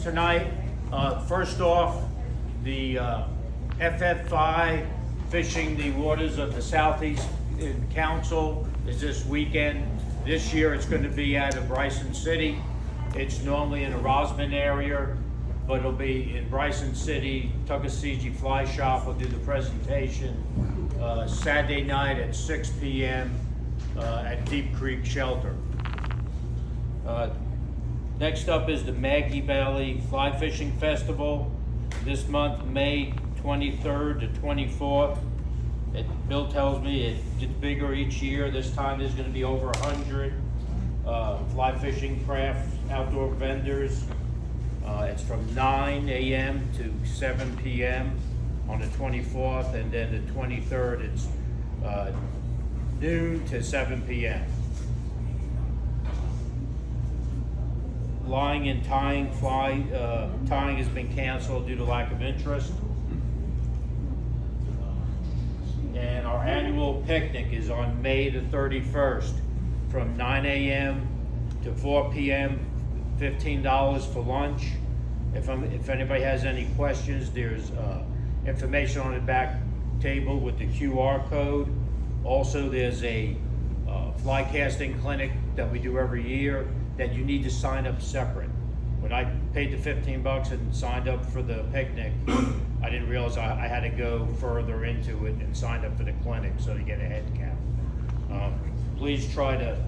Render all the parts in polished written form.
Tonight, first off, the FFI Fishing the Waters of the Southeast Council is this weekend. This year it's going to be out of Bryson City. It's normally in the Rosman area, but it'll be in Bryson City. Tuckasegee Fly Shop will do the presentation Saturday night at 6 p.m. At Deep Creek Shelter. Next up is the Maggie Valley Fly Fishing Festival. This month, May 23rd to 24th. Bill tells me it gets bigger each year. This time there's going to be over 100 fly fishing crafts, outdoor vendors. It's from 9 a.m. to 7 p.m. on the 24th, and then the 23rd it's noon to 7 p.m. Flying and tying tying has been canceled due to lack of interest. And our annual picnic is on May the 31st from 9 a.m. to 4 p.m. $15 for lunch. If anybody has any questions, there's information on the back table with the QR code. Also, there's a fly casting clinic that we do every year that you need to sign up separate. When I paid the $15 and signed up for the picnic, I didn't realize I had to go further into it and signed up for the clinic so to get a head count. Please try to.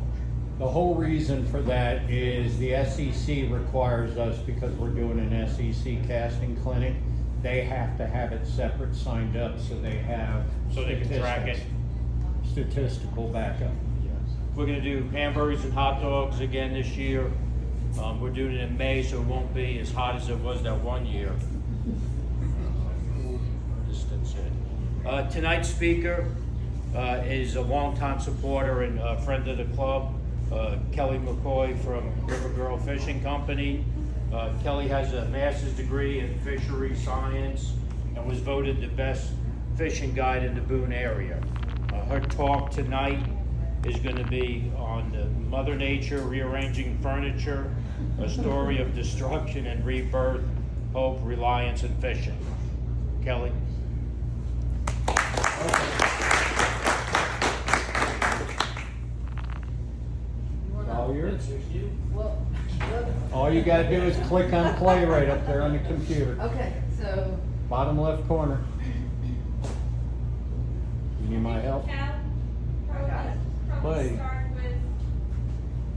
The whole reason for that is the SEC requires us, because we're doing an SEC casting clinic, they have to have it separate signed up so they have So they can track it. Statistical backup. We're going to do hamburgers and hot dogs again this year. We're doing it in May, so it won't be as hot as it was that one year. Tonight's speaker is a longtime supporter and friend of the club, Kelly McCoy from RiverGirl Fishing Company. Kelly has a master's degree in fisheries science and was voted the best fishing guide in the Boone area. Her talk tonight is going to be on the Mother Nature rearranging furniture, a story of destruction and rebirth, hope, reliance, and fishing. Kelly. All yours. All you got to do is click on play right up there on the computer. Okay, so. Bottom left corner. You need my help? Probably start with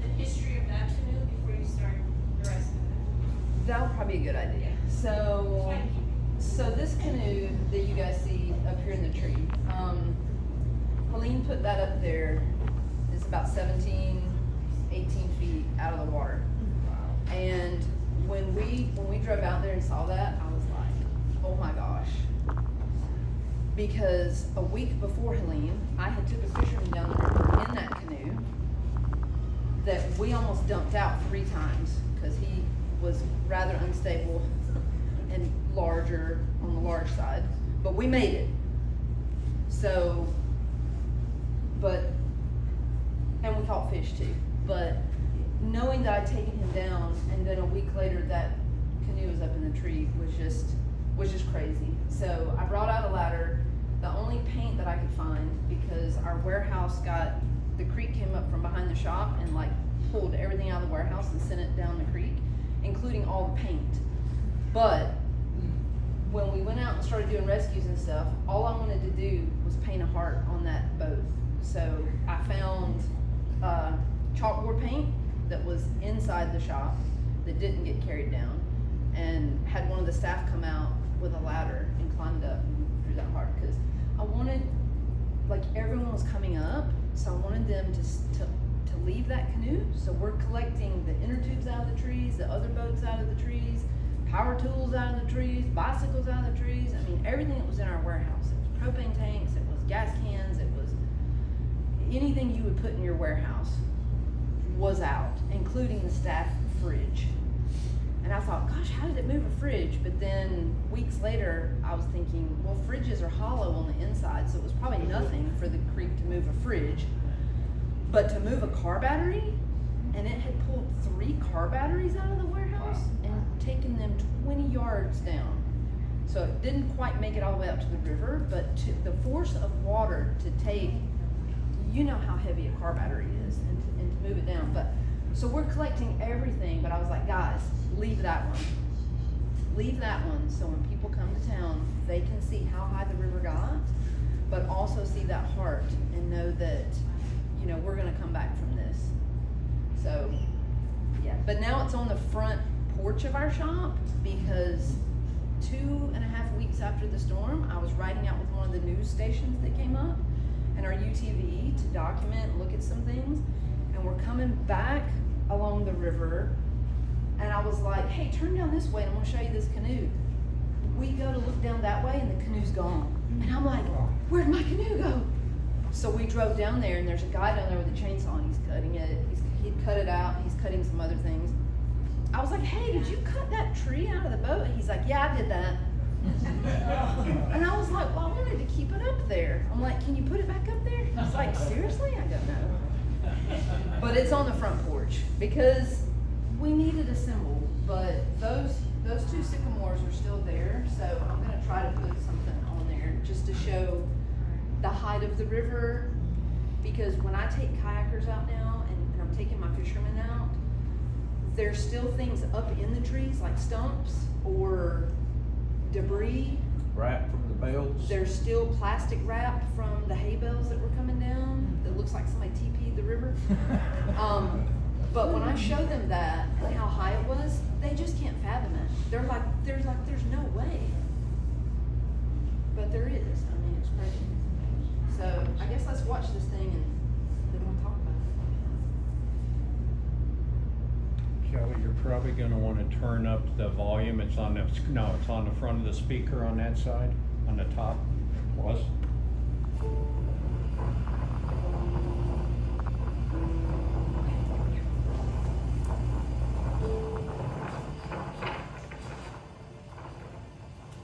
the history of that canoe before you start the rest of it. That would probably be a good idea. So this canoe that you guys see up here in the tree, Helene put that up there. It's about 17, 18 feet out of the water. And when we drove out there and saw that, I was like, oh my gosh. Because a week before Helene, I had took a fisherman down the river in that canoe that we almost dumped out 3 times because he was rather unstable and larger on the large side, but we made it. So, and we caught fish too, but knowing that I'd taken him down and then a week later that canoe was up in the tree was just crazy. So I brought out a ladder, the only paint that I could find, because our warehouse the creek came up from behind the shop and like pulled everything out of the warehouse and sent it down the creek, including all the paint. But when we went out and started doing rescues and stuff, all I wanted to do was paint a heart on that boat. So I found chalkboard paint that was inside the shop that didn't get carried down, and had one of the staff come out with a ladder and climbed up and drew that heart, because I wanted, like, everyone was coming up, so I wanted them to leave that canoe. So we're collecting the inner tubes out of the trees, the other boats out of the trees, power tools out of the trees, bicycles out of the trees. I mean, everything that was in our warehouse. It was propane tanks, it was gas cans, it was anything you would put in your warehouse was out, including the staff fridge. And I thought, gosh, how did it move a fridge? But then weeks later, I was thinking, well, fridges are hollow on the inside, so it was probably nothing for the creek to move a fridge. But to move a car battery, and it had pulled 3 car batteries out of the warehouse, and taken them 20 yards down. So it didn't quite make it all the way up to the river, but the force of water to take, you know how heavy a car battery is, and to move it down. But so we're collecting everything, but I was like, guys, leave that one. Leave that one so when people come to town, they can see how high the river got, but also see that heart and know that, you know, we're gonna come back from this. So, yeah, but now it's on the front porch of our shop because 2.5 weeks after the storm, I was riding out with one of the news stations that came up and our UTV to document, look at some things, and we're coming back along the river, and I was like, hey, turn down this way and I'm gonna show you this canoe. We go to look down that way and the canoe's gone. And I'm like, where'd my canoe go? So we drove down there and there's a guy down there with a chainsaw and he's cutting it. He'd cut it out, he's cutting some other things. I was like, hey, did you cut that tree out of the boat? He's like, yeah, I did that. And I was like, well, I wanted to keep it up there. I'm like, can you put it back up there? He's like, seriously? I don't know. But it's on the front porch because we needed a symbol, but those two sycamores are still there, so I'm gonna try to put something on there just to show the height of the river, because when I take kayakers out now and I'm taking my fishermen out, there's still things up in the trees like stumps or debris. Wrap from the bales. There's still plastic wrap from the hay bales that were coming down that looks like somebody TP'd the river. But when I show them that and how high it was, they just can't fathom it. There's no way. But there is. I mean, it's crazy. So I guess let's watch this thing and then we'll talk about it. Kelly, you're probably gonna wanna turn up the volume. It's on the front of the speaker on that side, on the top. Was?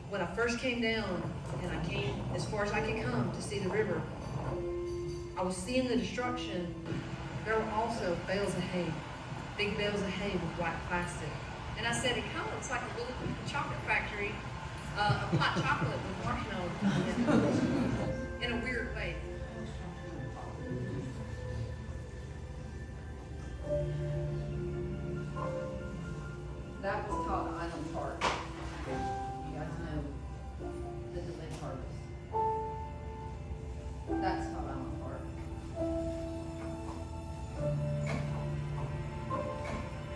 When I first came down, and I came as far as I could come to see the river, I was seeing the destruction. There were also bales of hay, big bales of hay with white plastic. And I said, it kind of looks like a little chocolate factory, a hot chocolate with marshmallows in a weird way. That was called Island Park. You guys know the delayed harvest. That's called Island Park.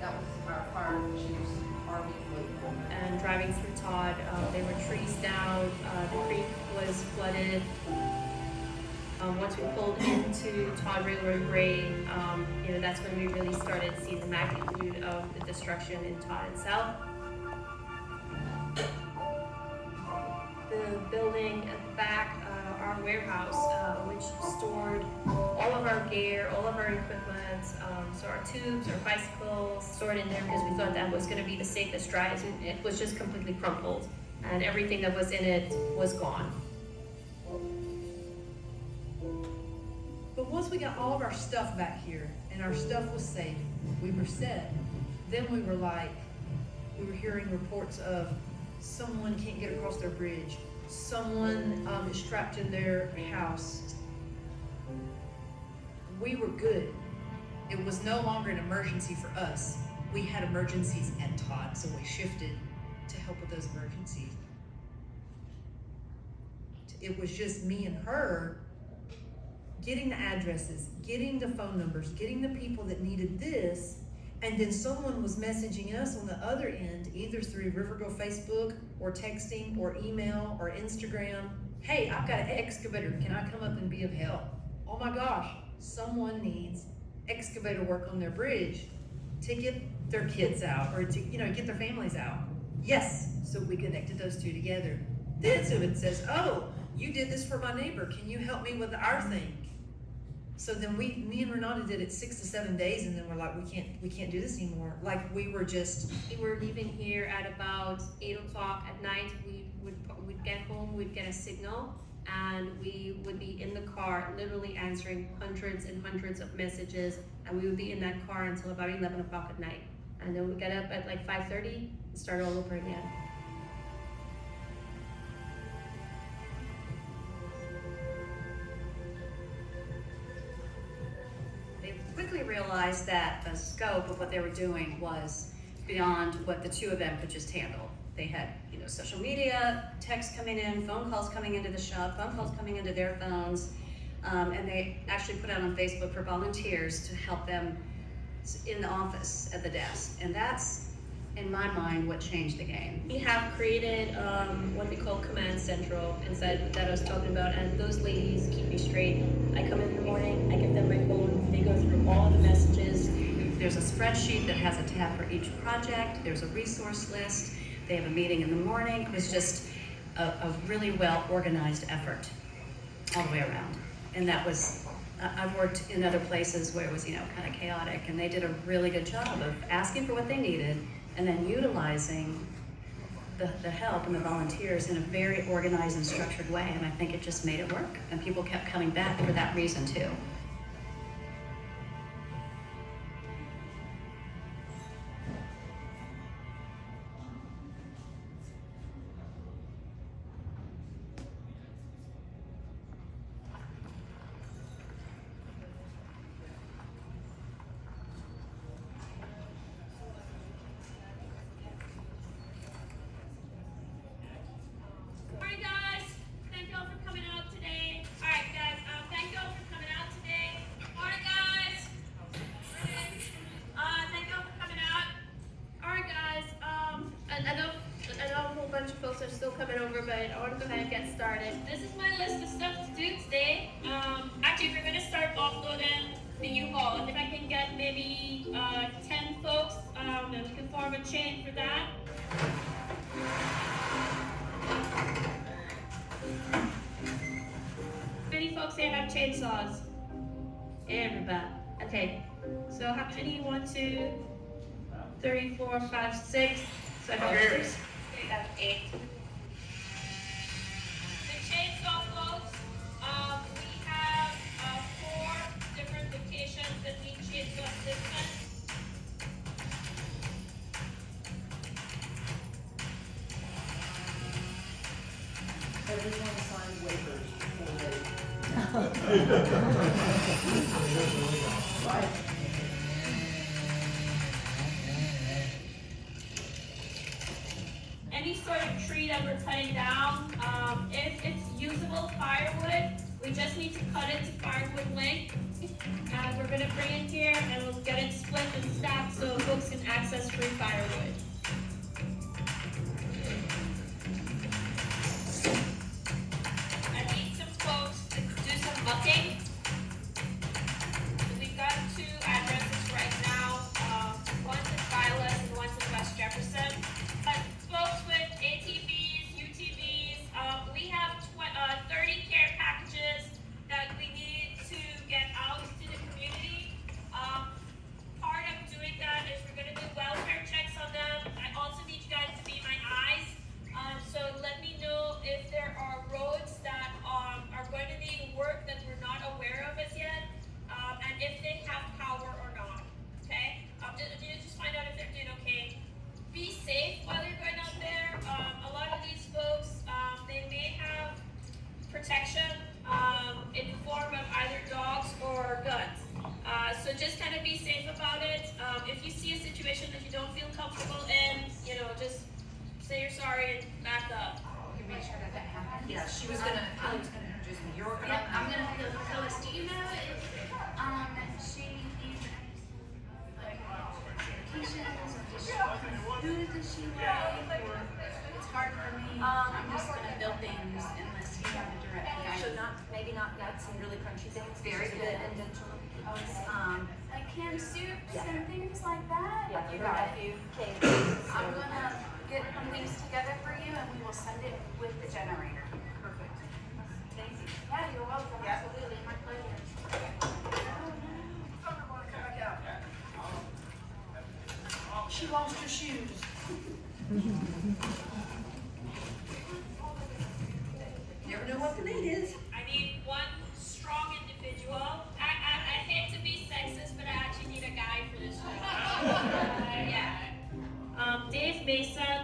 That was our fire chief's RV float. And driving through Todd, there were trees down, the creek was flooded. Once we pulled into Todd Railroad Grade, that's when we really started to see the magnitude of the destruction in Todd itself. The building at the back, our warehouse, which stored all of our gear, all of our equipment, so our tubes, our bicycles, stored in there because we thought that was going to be the safest drive. It was just completely crumpled, and everything that was in it was gone. But once we got all of our stuff back here and our stuff was safe, we were set, then we were hearing reports of someone can't get across their bridge, someone is trapped in their house. We were good. It was no longer an emergency for us. We had emergencies at Todd, so we shifted to help with those emergencies. It was just me and her getting the addresses, getting the phone numbers, getting the people that needed this, and then someone was messaging us on the other end, either through RiverGirl Facebook or texting or email or Instagram. Hey, I've got an excavator, can I come up and be of help? Oh my gosh, someone needs excavator work on their bridge to get their kids out or to, get their families out. Yes, so we connected those two together. Then someone says, oh, you did this for my neighbor, can you help me with our thing? So then me and Renata did it 6 to 7 days, and then we're like, we can't do this anymore. Like we were leaving here at about 8 o'clock at night. We'd get home, we'd get a signal, and we would be in the car literally answering hundreds and hundreds of messages, and we would be in that car until about 11 o'clock at night. And then we'd get up at like 5:30, start all over again. They quickly realized that the scope of what they were doing was beyond what the two of them could just handle. They had, social media, texts coming in, phone calls coming into the shop, phone calls coming into their phones, and they actually put out on Facebook for volunteers to help them in the office at the desk. And that's, in my mind, what changed the game. We have created what we call Command Central inside that I was talking about, and those ladies keep me straight. I come in the morning, I give them my phone, they go through all the messages. There's a spreadsheet that has a tab for each project, there's a resource list, they have a meeting in the morning. It was just a really well-organized effort all the way around. And that was, I've worked in other places where it was, kind of chaotic, and they did a really good job of asking for what they needed and then utilizing the help and the volunteers in a very organized and structured way. And I think it just made it work, and people kept coming back for that reason too. Alright guys, thank y'all for coming out today. Alright guys, thank y'all for coming out today. Alright guys. Thank y'all for coming out. Alright guys, I know a whole bunch of folks are still coming over, but I want to go ahead and get started. This is my list of stuff to do today. Actually we're gonna start offloading the U-Haul, and if I can get maybe 10 folks, and we can form a chain for that. Many folks here have chainsaws? Everybody. Okay. So how many? 1, 2, 3, 4, 5, 6. So I have 6. We have 8. The chainsaw folks, we have 4 different locations that need chainsaw assistance. Everyone signed waivers before Right. Any sort of tree that we're cutting down, if it's usable firewood, we just need to cut it to firewood length. And we're gonna bring it here and we'll get it split and stacked so folks can access free firewood. I need some folks to do some mucking. We've got 2 addresses right now, one's in Violet and one's in West Jefferson. But folks with ATVs, UTVs, we have 30 care packages that we need to get out to the community. Part of doing that is we're gonna do welfare checks on them. I also need you guys to be my eyes. So let me know if there are roads that are going to need work that we're not aware of as yet, and if they have power or not. Okay? Just find out if they're doing okay. Be safe while you're going out there. A lot of these folks, they may have protection in the form of either dogs or guns. So just kind of be safe about it. If you see a situation that you don't feel comfortable in, just say you're sorry and back up. You make sure that happens. Yeah, she was gonna introduce me. You're gonna. Yep, I'm gonna fill Phyllis. Do you know if she needs like medications or does she, what kind of food does she like? Or it's hard for me. I'm just gonna build things unless you have a direct So guidance. maybe not nuts and really crunchy things. Very just good. And gentle. Like canned soups and things like that. Yeah, You you got got a it. few cakes. I'm gonna get things together for you and we will send it with the generator. Perfect. Thank you. Yeah, you're welcome. Absolutely, my pleasure. She lost her shoes. Never know what the need is. I need one strong individual. I hate to be sexist, but I actually need a guy for this job. Yeah. Dave Mason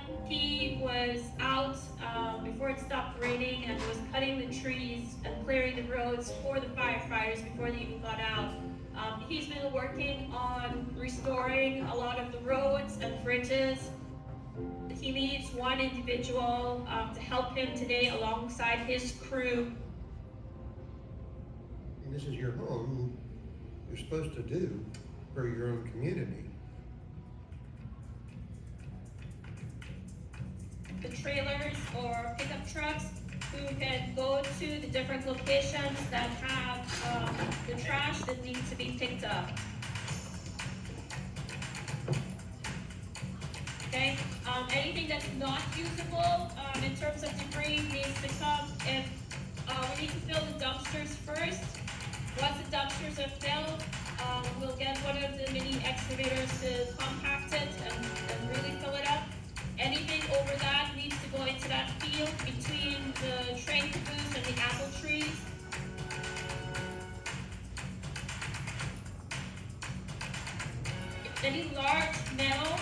before it stopped raining and was cutting the trees and clearing the roads for the firefighters before they even got out. He's been working on restoring a lot of the roads and bridges. He needs one individual to help him today alongside his crew. And this is your home. You're supposed to do for your own community. The trailers or pickup trucks who can go to the different locations that have the trash that needs to be picked up. Okay, anything that's not usable in terms of debris needs to come. If we need to fill the dumpsters first. Once the dumpsters are filled, we'll get one of the mini excavators to compact it and really fill it up. Anything over that needs to go into that field between the train caboose and the apple trees. Any large metal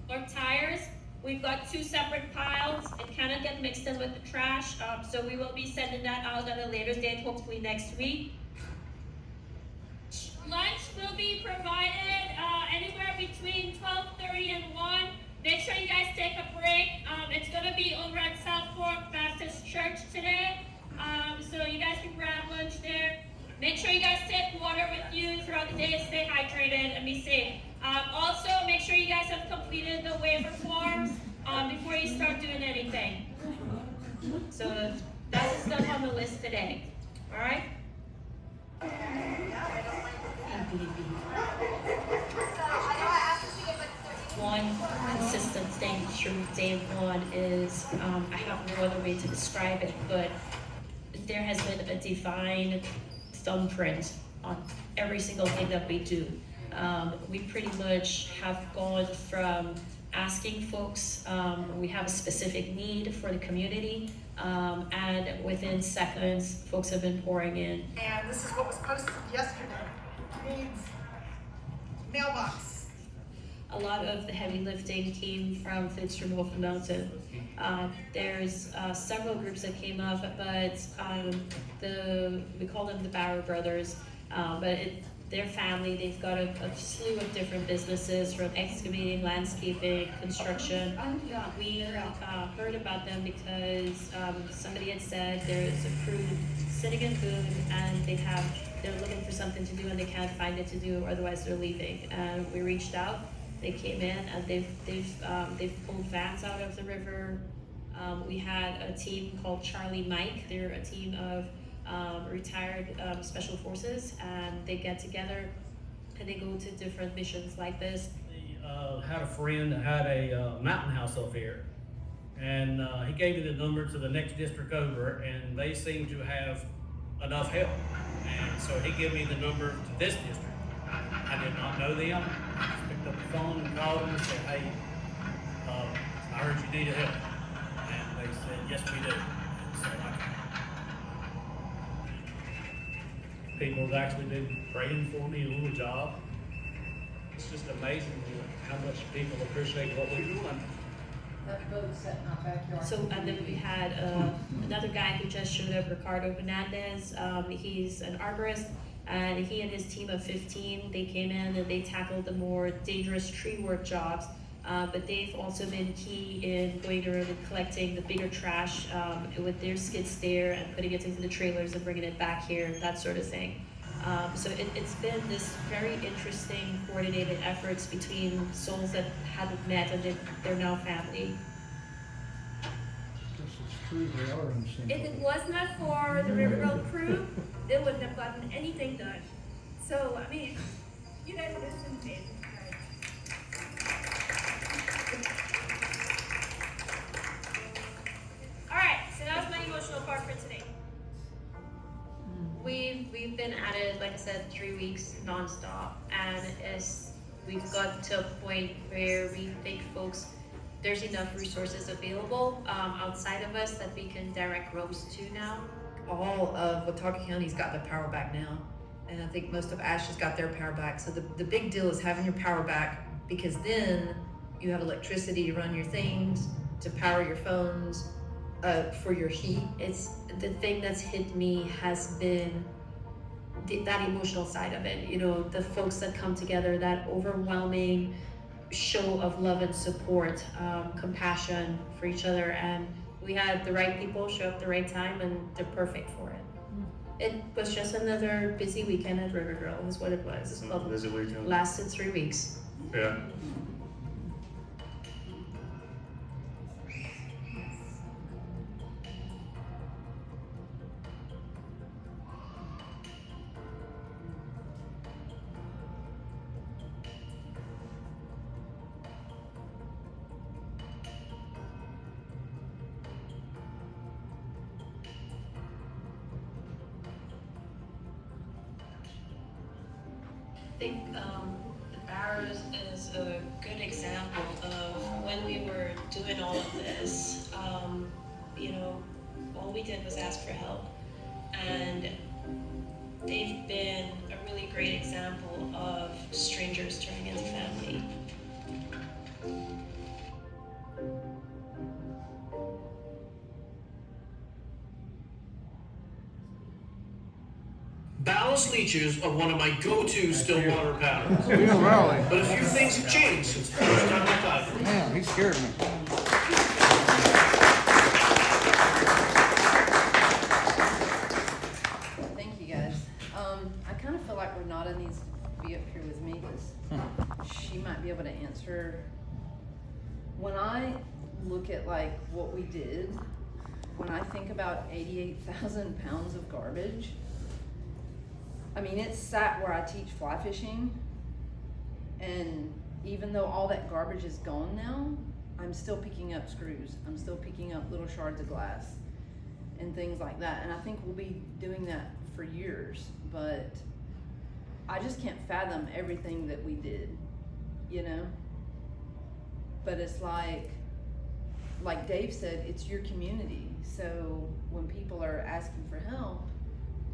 or tires, we've got 2 separate piles. It cannot get mixed in with the trash, so we will be sending that out at a later date, hopefully next week. Lunch will be provided anywhere between 12:30 and 1. Make sure you guys take a break. It's gonna be over at South Fork Baptist Church today, so you guys can grab lunch there. Make sure you guys take water with you throughout the day. Stay hydrated and be safe. Also, make sure you guys have completed the waiver forms before you start doing anything. So that's the stuff on the list today. All right. One consistent thing through day one is, I have no other way to describe it, but there has been a divine thumbprint on every single thing that we do. We pretty much have gone from asking folks, we have a specific need for the community, and within seconds, folks have been pouring in. And this is what was posted yesterday. Needs mailbox. A lot of the heavy lifting came from Fitzgerald Wolf Mountain. There's several groups that came up, but we call them the Barrow Brothers, but their family, they've got a slew of different businesses from excavating, landscaping, construction. We heard about them because somebody had said there's a crew sitting in Boone and they're looking for something to do and they can't find it to do, otherwise they're leaving. And we reached out. They came in and they've pulled vans out of the river. We had a team called Charlie Mike. They're a team of retired special forces, and they get together and they go to different missions like this. Had a friend that had a mountain house up here, and he gave me the number to the next district over, and they seem to have enough help. And so he gave me the number to this district. I did not know them. I just picked up the phone and called them and said, hey, I heard you needed help. And they said, yes, we do. And so people have actually been praying for me on the job. It's just amazing how much people appreciate what we're doing. That boat set in our backyard. So, and then we had another guy who just showed up, Ricardo Hernandez. He's an arborist, and he and his team of 15, they came in and they tackled the more dangerous tree work jobs. But they've also been key in going around and collecting the bigger trash with their skid steer and putting it into the trailers and bringing it back here, that sort of thing. So it's been this very interesting coordinated efforts between souls that hadn't met and they're now family. This is true, they are in sync. If it was not for the RiverGirl crew, they wouldn't have gotten anything done. So, I mean, you guys are just amazing. Alright, so that was my emotional part for today. We've been at it, like I said, 3 weeks nonstop, and we've got to a point where we think folks, there's enough resources available outside of us that we can direct rows to now. All of Watauga County's got their power back now, and I think most of Ash's got their power back. So the big deal is having your power back, because then you have electricity to run your things, to power your phones. for your heat? It's the thing that's hit me has been that emotional side of it. You know, the folks that come together, that overwhelming show of love and support, compassion for each other, and we had the right people show up at the right time, and they're perfect for it. It was just another busy weekend at RiverGirl, is what it was. It's another busy weekend. Lasted 3 weeks. Yeah. I think ours is a good example of when we were doing all of this, you know, all we did was ask for help. And they've been a really great example of strangers turning into family. Ballast leeches are one of my go-to stillwater patterns. Yeah, really. But a few things have changed since the first time I tried them. Man, he scared me. Thank you guys. I kind of feel like Renata needs to be up here with me because she might be able to answer. When I look at like what we did, when I think about 88,000 pounds of garbage, I mean, it sat where I teach fly fishing, and even though all that garbage is gone now, I'm still picking up screws. I'm still picking up little shards of glass and things like that. And I think we'll be doing that for years, but I just can't fathom everything that we did, you know? But it's like Dave said, it's your community. So when people are asking for help,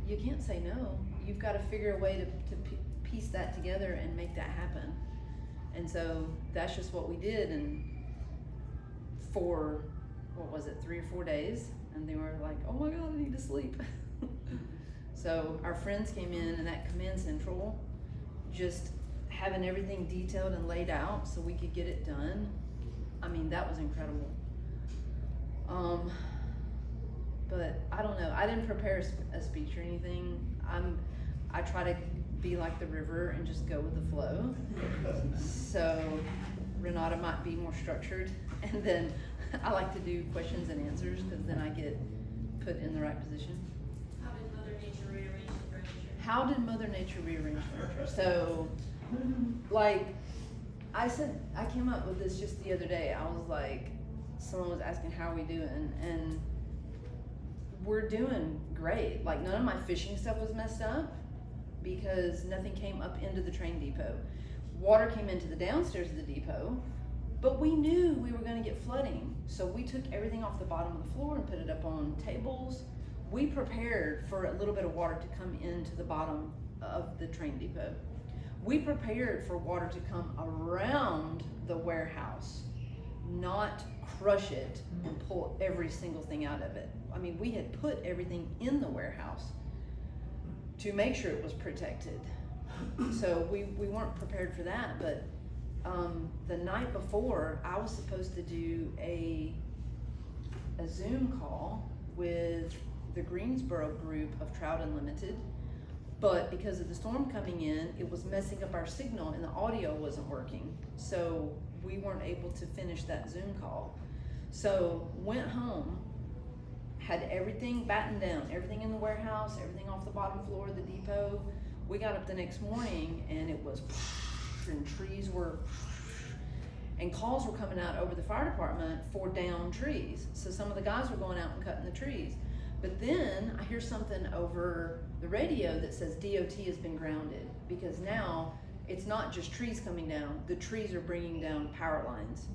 you can't say no. You've got to figure a way to piece that together and make that happen. And so that's just what we did. And for, what was it, 3 or 4 days? And they were like, oh my God, I need to sleep. So our friends came in, and at Command Central, just having everything detailed and laid out so we could get it done. I mean, that was incredible. But I don't know, I didn't prepare a speech or anything. I try to be like the river and just go with the flow. So Renata might be more structured, and then I like to do questions and answers because then I get put in the right position. How did Mother Nature rearrange the furniture? How did Mother Nature rearrange furniture? So, like, I came up with this just the other day. I was like, someone was asking how are we doing, and we're doing great. Like, none of my fishing stuff was messed up because nothing came up into the train depot. Water came into the downstairs of the depot, but we knew we were gonna get flooding. So we took everything off the bottom of the floor and put it up on tables. We prepared for a little bit of water to come into the bottom of the train depot. We prepared for water to come around the warehouse, not crush it and pull every single thing out of it. I mean, we had put everything in the warehouse to make sure it was protected. So we weren't prepared for that, but the night before, I was supposed to do a Zoom call with the Greensboro group of Trout Unlimited, but because of the storm coming in, it was messing up our signal and the audio wasn't working. So we weren't able to finish that Zoom call. So went home, had everything battened down, everything in the warehouse, everything off the bottom floor of the depot. We got up the next morning and it was, and trees were, and calls were coming out over the fire department for downed trees. So some of the guys were going out and cutting the trees. But then I hear something over the radio that says DOT has been grounded, because now it's not just trees coming down, the trees are bringing down power lines.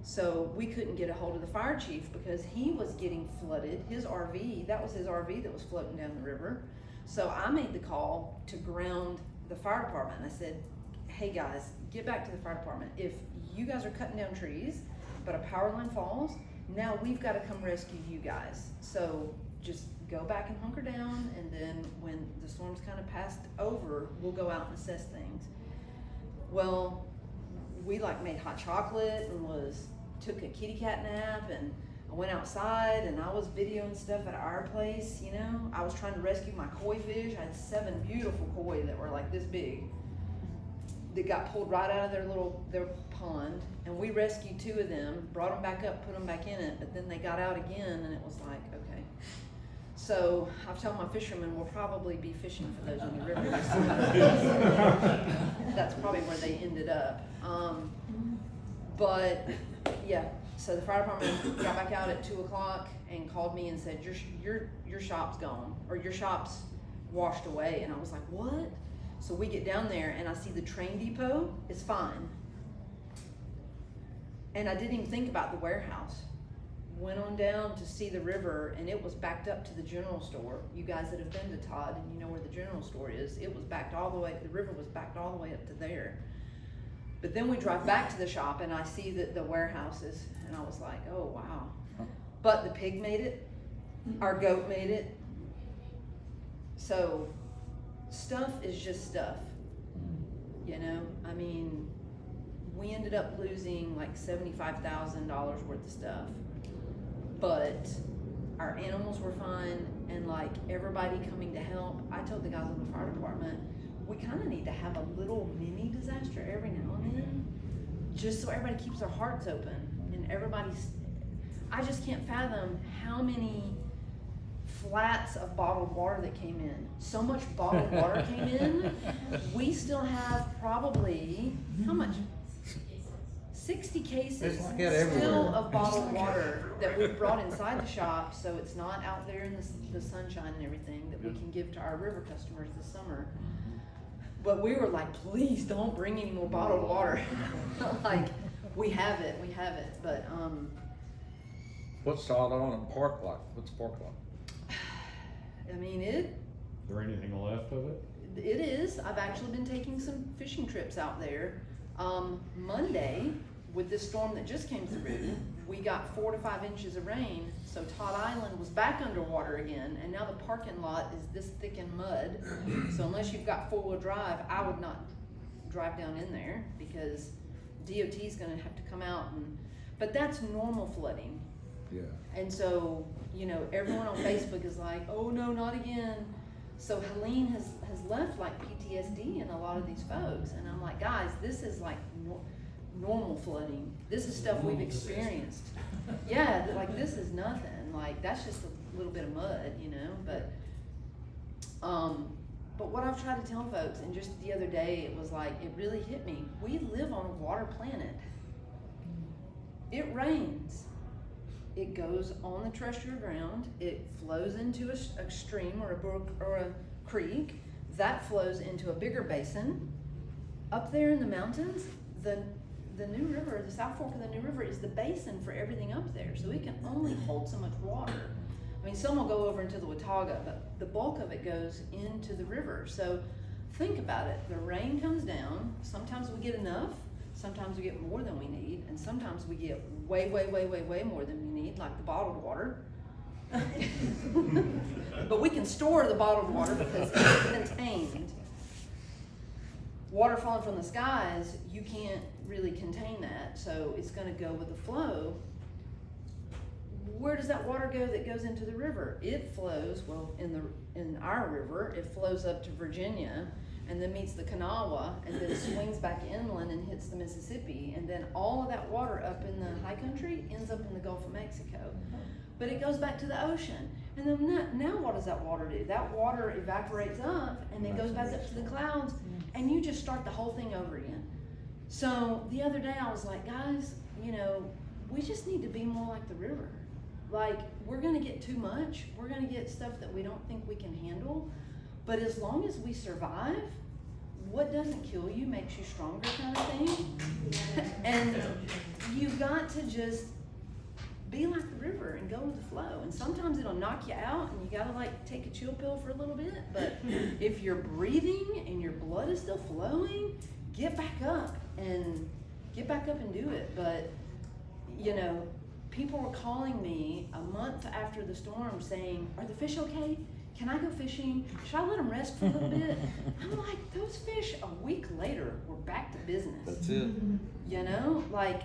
So we couldn't get a hold of the fire chief because he was getting flooded. His RV, that was his RV that was floating down the river. So I made the call to ground the fire department. I said, hey guys, get back to the fire department. If you guys are cutting down trees, but a power line falls, Now we've gotta come rescue you guys. So just go back and hunker down, and then when the storm's kind of passed over, we'll go out and assess things. Well, we like made hot chocolate and took a kitty cat nap, and I went outside and I was videoing stuff at our place, you know. I was trying to rescue my koi fish. I had 7 beautiful koi that were like this big that got pulled right out of their pond, and we rescued 2 of them, brought them back up, put them back in it, but then they got out again, and it was like, okay. So I've told my fishermen we'll probably be fishing for those in the river. That's probably where they ended up. But yeah, so the fire department got back out at 2 o'clock and called me and said, your shop's gone, or your shop's washed away. And I was like, what? So we get down there and I see the train depot is fine. And I didn't even think about the warehouse. Went on down to see the river, and it was backed up to the general store. You guys that have been to Todd and you know where the general store is, it was backed all the way, the river was backed all the way up to there. But then we drive back to the shop and I see that the warehouses, and I was like, oh wow. But the pig made it, our goat made it. So stuff is just stuff, you know? I mean, we ended up losing like $75,000 worth of stuff. But our animals were fine, and like everybody coming to help. I told the guys in the fire department, we kind of need to have a little mini disaster every now and then, just so everybody keeps their hearts open and everybody's. I just can't fathom how many flats of bottled water that came in. So much bottled water came in. We still have probably how much? 60 cases still of bottled water that we've brought inside the shop, so it's not out there in the sunshine and everything, that we can give to our river customers this summer. But we were like, please don't bring any more bottled water. Like, we have it, but What's Todd on a park like? What's the park like? I mean, Is there anything left of it? it is. I've actually been taking some fishing trips out there. Monday, with this storm that just came through, we got 4 to 5 inches of rain, so Todd Island was back underwater again, and now the parking lot is this thick in mud. So unless you've got 4-wheel drive, I would not drive down in there, because DOT's gonna have to come out but that's normal flooding. Yeah. And so, you know, everyone on Facebook is like, oh no, not again. So Helene has left like PTSD in a lot of these folks, and I'm like, guys, this is like normal flooding. This is stuff we've experienced. Yeah, like this is nothing. Like that's just a little bit of mud, you know. But what I've tried to tell folks, and just the other day, it was like it really hit me. We live on a water planet. It rains. It goes on the terrestrial ground. It flows into a stream or a brook or a creek. That flows into a bigger basin. Up there in the mountains, the New River, the South Fork of the New River is the basin for everything up there. So it can only hold so much water. I mean, some will go over into the Watauga, but the bulk of it goes into the river. So think about it. The rain comes down. Sometimes we get enough. Sometimes we get more than we need. And sometimes we get way, way, way, way, way more than we need, like the bottled water. But we can store the bottled water because it's contained. Water falling from the skies, you can't really contain that, so it's going to go with the flow. Where does that water go that goes into the river? It flows, well, in our river, it flows up to Virginia, and then meets the Kanawha, and then swings back inland and hits the Mississippi, and then all of that water up in the high country ends up in the Gulf of Mexico. But it goes back to the ocean. And then now what does that water do? That water evaporates up and then goes back up to the clouds, and you just start the whole thing over again. So the other day I was like, guys, you know, we just need to be more like the river. Like, we're gonna get too much. We're gonna get stuff that we don't think we can handle. But as long as we survive, what doesn't kill you makes you stronger, kind of thing. And you've got to just be like the river and go with the flow. And sometimes it'll knock you out and you gotta like take a chill pill for a little bit. But if you're breathing and your blood is still flowing, get back up and do it. But you know, people were calling me a month after the storm saying, are the fish okay? Can I go fishing? Should I let them rest for a little bit? I'm like, those fish a week later were back to business. That's it. You know, like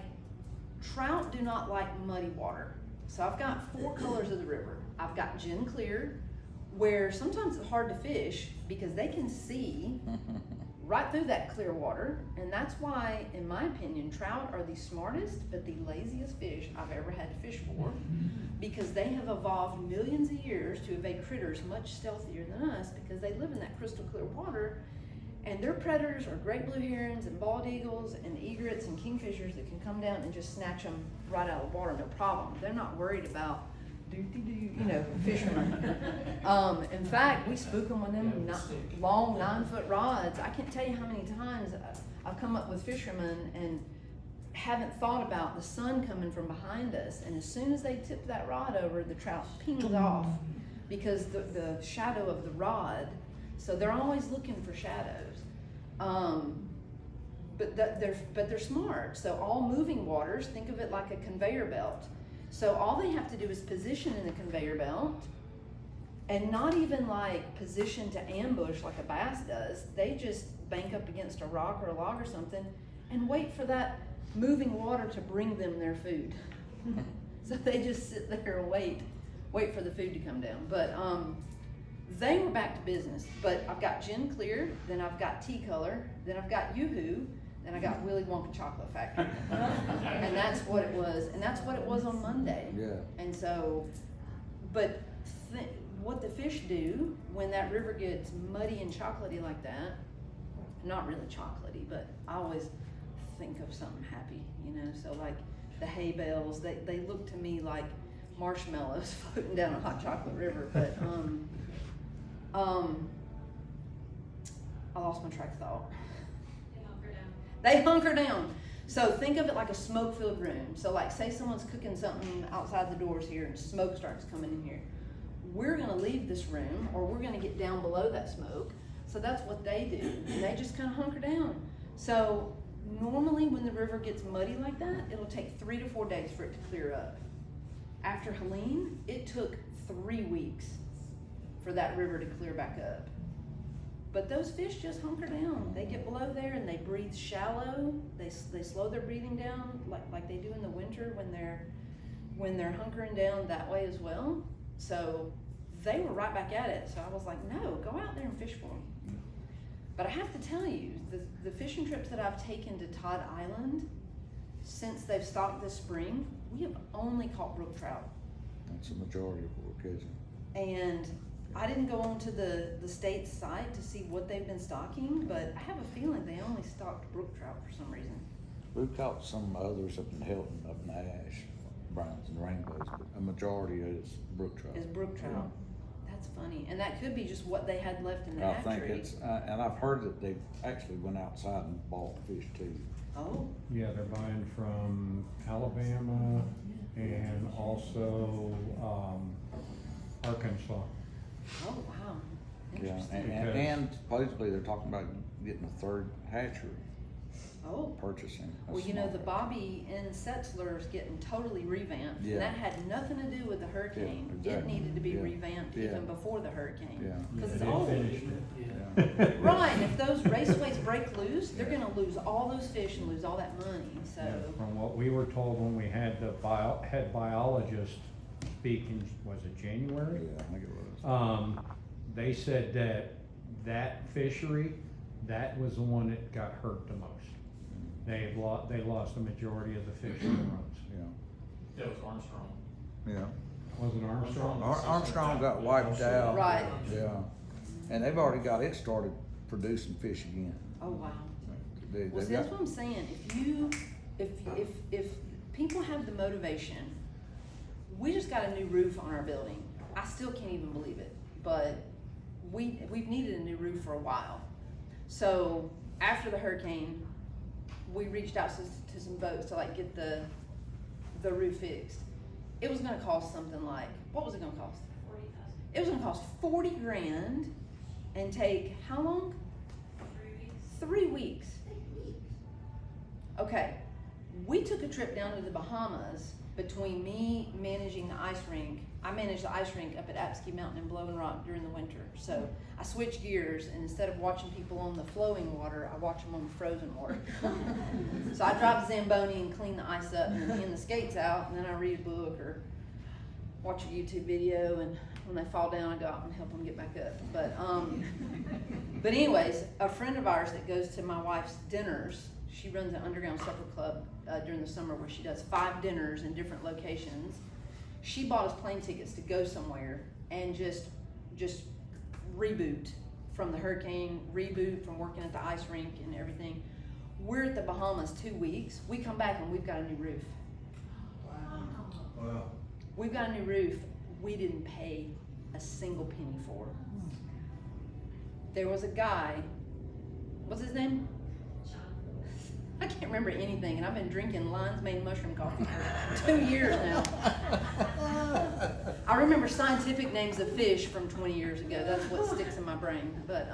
trout do not like muddy water. So I've got 4 colors of the river. I've got gin clear, where sometimes it's hard to fish because they can see right through that clear water. And that's why, in my opinion, trout are the smartest but the laziest fish I've ever had to fish for, because they have evolved millions of years to evade critters much stealthier than us because they live in that crystal clear water. And their predators are great blue herons and bald eagles and egrets and kingfishers that can come down and just snatch them right out of the water, no problem. They're not worried about fishermen. In fact, we spook them with them long 9-foot rods. I can't tell you how many times I've come up with fishermen and haven't thought about the sun coming from behind us, and as soon as they tip that rod over, the trout pings off because the shadow of the rod. So they're always looking for shadows. But they're smart. So all moving waters, think of it like a conveyor belt. So all they have to do is position in the conveyor belt, and not even like position to ambush like a bass does. They just bank up against a rock or a log or something and wait for that moving water to bring them their food. So they just sit there and wait for the food to come down. But they were back to business. But I've got gin clear, then I've got tea color, then I've got yoo-hoo, then I got Willy Wonka Chocolate Factory. And that's what it was. And that's what it was on Monday. Yeah. And so, but what the fish do when that river gets muddy and chocolatey like that, not really chocolatey, but I always think of something happy, you know? So like the hay bales, they look to me like marshmallows floating down a hot chocolate river. But I lost my track of thought. They hunker down. So think of it like a smoke-filled room. So like say someone's cooking something outside the doors here and smoke starts coming in here. We're gonna leave this room, or we're gonna get down below that smoke. So that's what they do. And they just kind of hunker down. So normally when the river gets muddy like that, it'll take 3 to 4 days for it to clear up. After Helene, it took 3 weeks for that river to clear back up. But those fish just hunker down. They get below there and they breathe shallow. They slow their breathing down like they do in the winter when they're hunkering down that way as well. So they were right back at it. So I was like, no, go out there and fish for them. But I have to tell you, the fishing trips that I've taken to Todd Island since they've stocked this spring, we have only caught brook trout. That's the majority of what we're catching. And I didn't go onto the state site to see what they've been stocking, but I have a feeling they only stocked brook trout for some reason. We've caught some others up in Hilton, up in Ash, browns and rainbows, but a majority is brook trout. Is brook trout. Yeah. That's funny. And that could be just what they had left in the I hatchery. think it's, and I've heard that they actually went outside and bought fish too. Oh. Yeah, they're buying from Alabama and also Arkansas. Oh, wow. Yeah, Interesting. and supposedly they're talking about getting a 3rd hatchery. Oh. Purchasing. a Well, you know, small the hatchery. Bobby in Setzler is getting totally revamped. Yeah. And that had nothing to do with the hurricane. Yeah, exactly. It needed to be Yeah. revamped Yeah. even before the hurricane. Yeah. Because it's They old. finished it. Yeah. Right, if those raceways break loose, they're gonna lose all those fish and lose all that money, so. Yeah, from what we were told when we had the head biologist speak in, was it January? Yeah, I think it was. They said that fishery, that was the one that got hurt the most. They lost the majority of the fish in the runs. Yeah. That was Armstrong. Yeah. Was it Armstrong? Armstrong got wiped out. Right. Yeah. And they've already got it started producing fish again. Oh, wow. They've Well, see, got- that's what I'm saying, if people have the motivation, we just got a new roof on our building. I still can't even believe it, but we've needed a new roof for a while. So after the hurricane, we reached out to some folks to like get the roof fixed. It was gonna cost something like, what was it gonna cost? 40,000. It was gonna cost 40 grand and take how long? 3 weeks. 3 weeks. Okay, we took a trip down to the Bahamas between me managing the ice rink, I manage the ice rink up at Apsky Mountain in Blowing Rock during the winter. So I switch gears, and instead of watching people on the flowing water, I watch them on the frozen water. So I drive the Zamboni and clean the ice up and hand the skates out, and then I read a book or watch a YouTube video, and when they fall down, I go out and help them get back up. But anyways, a friend of ours that goes to my wife's dinners, she runs an underground supper club during the summer where she does 5 dinners in different locations. She bought us plane tickets to go somewhere and just reboot from the hurricane, reboot from working at the ice rink and everything. We're at the Bahamas 2 weeks. We come back and we've got a new roof. Wow. We've got a new roof we didn't pay a single penny for. There was a guy, what's his name? I can't remember anything, and I've been drinking Lion's Mane mushroom coffee for 2 years now. I remember scientific names of fish from 20 years ago. That's what sticks in my brain. But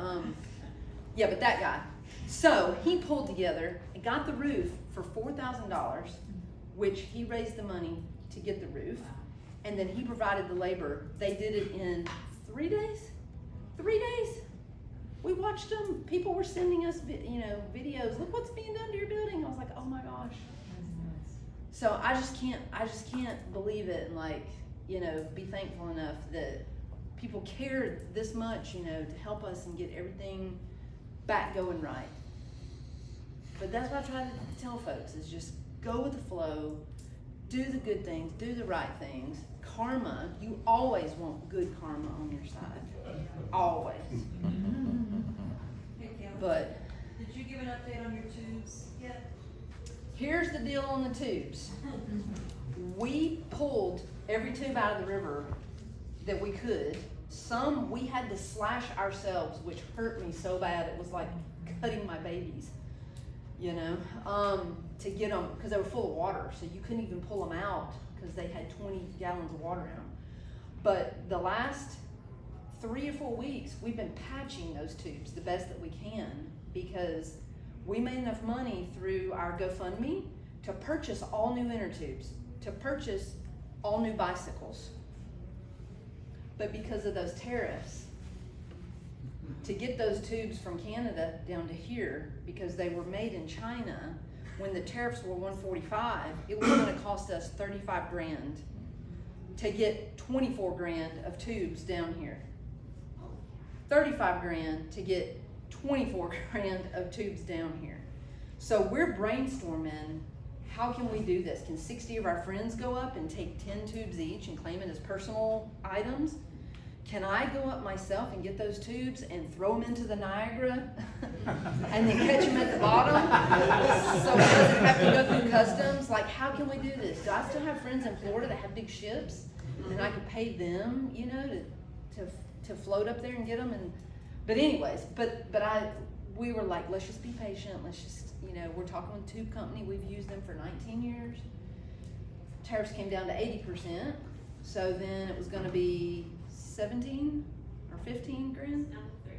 yeah, but that guy. So he pulled together and got the roof for $4,000, which he raised the money to get the roof, and then he provided the labor. They did it in 3 days. 3 days. We watched them. People were sending us, videos. Look what's being done to your building. I was like, oh my gosh. So I just can't believe it, and be thankful enough that people cared this much, to help us and get everything back going right. But that's what I try to tell folks is just go with the flow, do the good things, do the right things. Karma, you always want good karma on your side. Always. But did you give an update on your tubes yet? here's the deal on the tubes. We pulled every tube out of the river that we could. Some we had to slash ourselves, which hurt me so bad. It was like cutting my babies, to get them, because they were full of water. So you couldn't even pull them out because they had 20 gallons of water in them. But the last 3 or 4 weeks, we've been patching those tubes the best that we can, because we made enough money through our GoFundMe to purchase all new inner tubes, to purchase all new bicycles. But because of those tariffs, to get those tubes from Canada down to here, because they were made in China, when the tariffs were 145, it was gonna cost us 35 grand to get 24 grand of tubes down here. 35 grand to get 24 grand of tubes down here. So we're brainstorming, how can we do this? Can 60 of our friends go up and take 10 tubes each and claim it as personal items? Can I go up myself and get those tubes and throw them into the Niagara and then catch them at the bottom so it doesn't have to go through customs? Like, how can we do this? Do I still have friends in Florida that have big ships and I could pay them, to float up there and get them? But anyways, we were like, let's just be patient. Let's just, we're talking with a tube company. We've used them for 19 years. Tariffs came down to 80%. So then it was gonna be 17 or 15 grand. Down to 30%.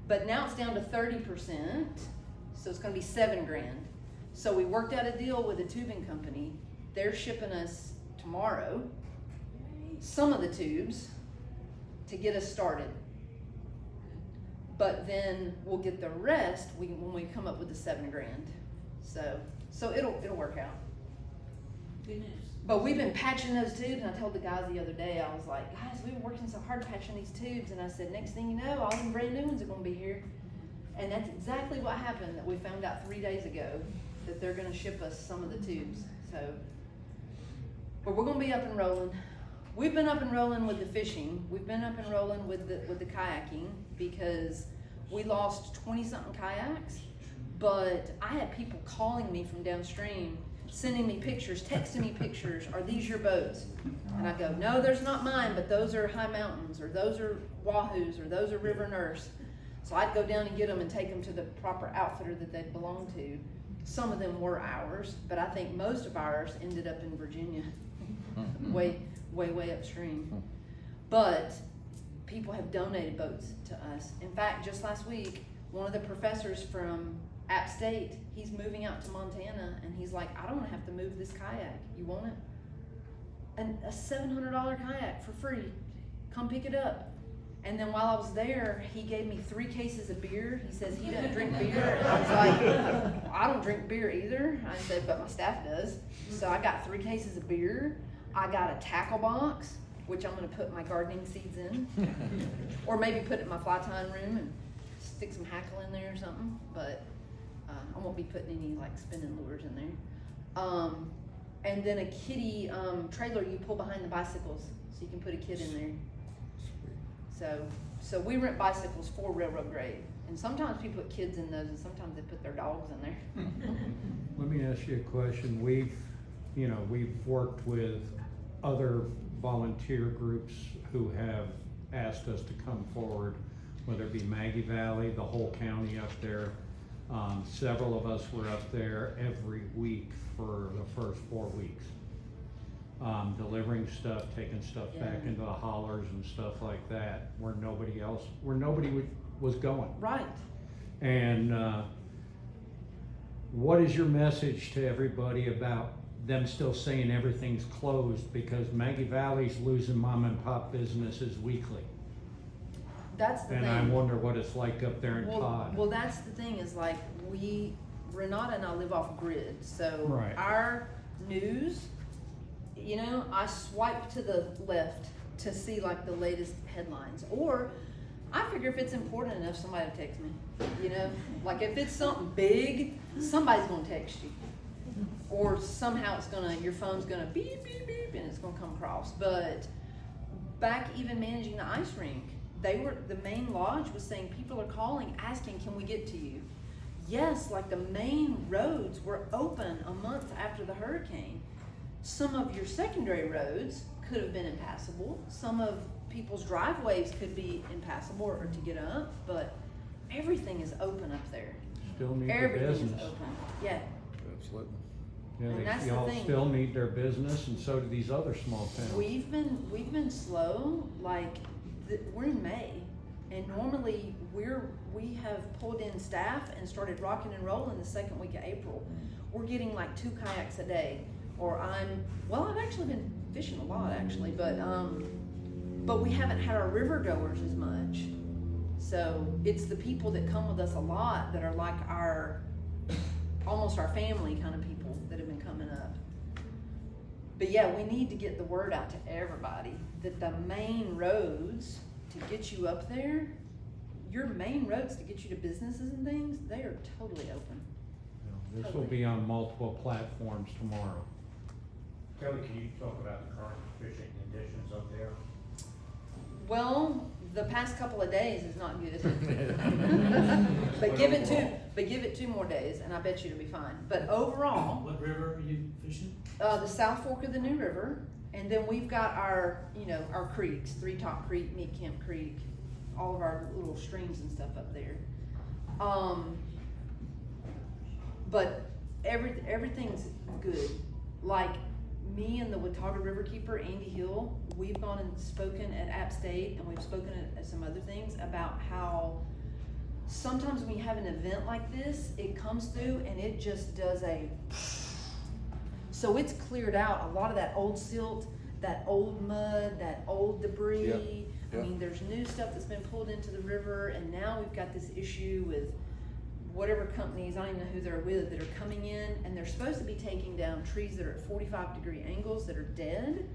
But now it's down to 30%. So it's gonna be 7 grand. So we worked out a deal with a tubing company. They're shipping us tomorrow some of the tubes to get us started. But then we'll get the rest when we come up with the 7 grand. So it'll work out. Good news. But we've been patching those tubes, and I told the guys the other day, I was like, guys, we've been working so hard patching these tubes, and I said, next thing you know, all them brand new ones are gonna be here. And that's exactly what happened, that we found out 3 days ago, that they're gonna ship us some of the tubes. But we're gonna be up and rolling. We've been up and rolling with the fishing. We've been up and rolling with the kayaking, because we lost 20-something kayaks, but I had people calling me from downstream, sending me pictures, texting me pictures, are these your boats? And I go, no, there's not mine, but those are High Mountains, or those are Wahoos, or those are River Nurse. So I'd go down and get them and take them to the proper outfitter that they belong to. Some of them were ours, but I think most of ours ended up in Virginia, way upstream. But people have donated boats to us. In fact, just last week, one of the professors from App State, he's moving out to Montana, and he's like, I don't want to have to move this kayak. You want it? a $700 kayak for free. Come pick it up. And then while I was there, he gave me 3 cases of beer. He says he doesn't drink beer. And I was like, I don't drink beer either. I said, but my staff does. So I got 3 cases of beer. I got a tackle box, which I'm gonna put my gardening seeds in. Or maybe put it in my fly tying room and stick some hackle in there or something. But I won't be putting any like spinning lures in there. And then a kiddie trailer you pull behind the bicycles, so you can put a kid in there. So we rent bicycles for railroad grade, and sometimes people put kids in those, and sometimes they put their dogs in there. Let me ask you a question. We've worked with other volunteer groups who have asked us to come forward, whether it be Maggie Valley, the whole county up there. Several of us were up there every week for the first 4 weeks. Delivering stuff, taking stuff back into the hollers and stuff like that, where nobody was going. Right. And what is your message to everybody about them still saying everything's closed, because Maggie Valley's losing mom and pop businesses weekly? That's the and thing. I wonder what it's like up there in Todd. Well, that's the thing is like Renata and I live off grid, so Right. our news, I swipe to the left to see like the latest headlines, or I figure if it's important enough, somebody will text me. Like if it's something big, somebody's gonna text you, or somehow your phone's gonna beep beep beep and it's gonna come across. But back even managing the ice rink, the main lodge was saying people are calling asking, can we get to you? Yes, like the main roads were open a month after the hurricane. Some of your secondary roads could have been impassable. Some of people's driveways could be impassable or to get up, but everything is open up there. Still need their Everything business. is open. Yeah. Absolutely. And that's the y'all thing. still need their business, and so do these other small towns. We've been slow. Like we're in May, and normally we have pulled in staff and started rocking and rolling the second week of April. We're getting like 2 kayaks a day, or I've actually been fishing a lot actually, but we haven't had our river goers as much. So it's the people that come with us a lot that are like almost our family kind of people that have been coming up. But yeah, we need to get the word out to everybody that the main roads to get you up there, your main roads to get you to businesses and things, they are totally open. This will be on multiple platforms tomorrow. Kelly, can you talk about the current fishing conditions up there? Well, the past couple of days is not good. But give it 2 more days and I bet you it'll be fine. But overall, What river are you fishing? the South Fork of the New River, and then we've got our creeks, 3 Top Creek, Meat Camp Creek, all of our little streams and stuff up there. But everything's good. Like me and the Watauga Riverkeeper, Andy Hill, we've gone and spoken at App State, and we've spoken at some other things about how sometimes when you have an event like this, it comes through and it just does so it's cleared out a lot of that old silt, that old mud, that old debris. Yep. I mean, there's new stuff that's been pulled into the river, and now we've got this issue with whatever companies, I don't even know who they're with, that are coming in, and they're supposed to be taking down trees that are at 45-degree angles that are dead.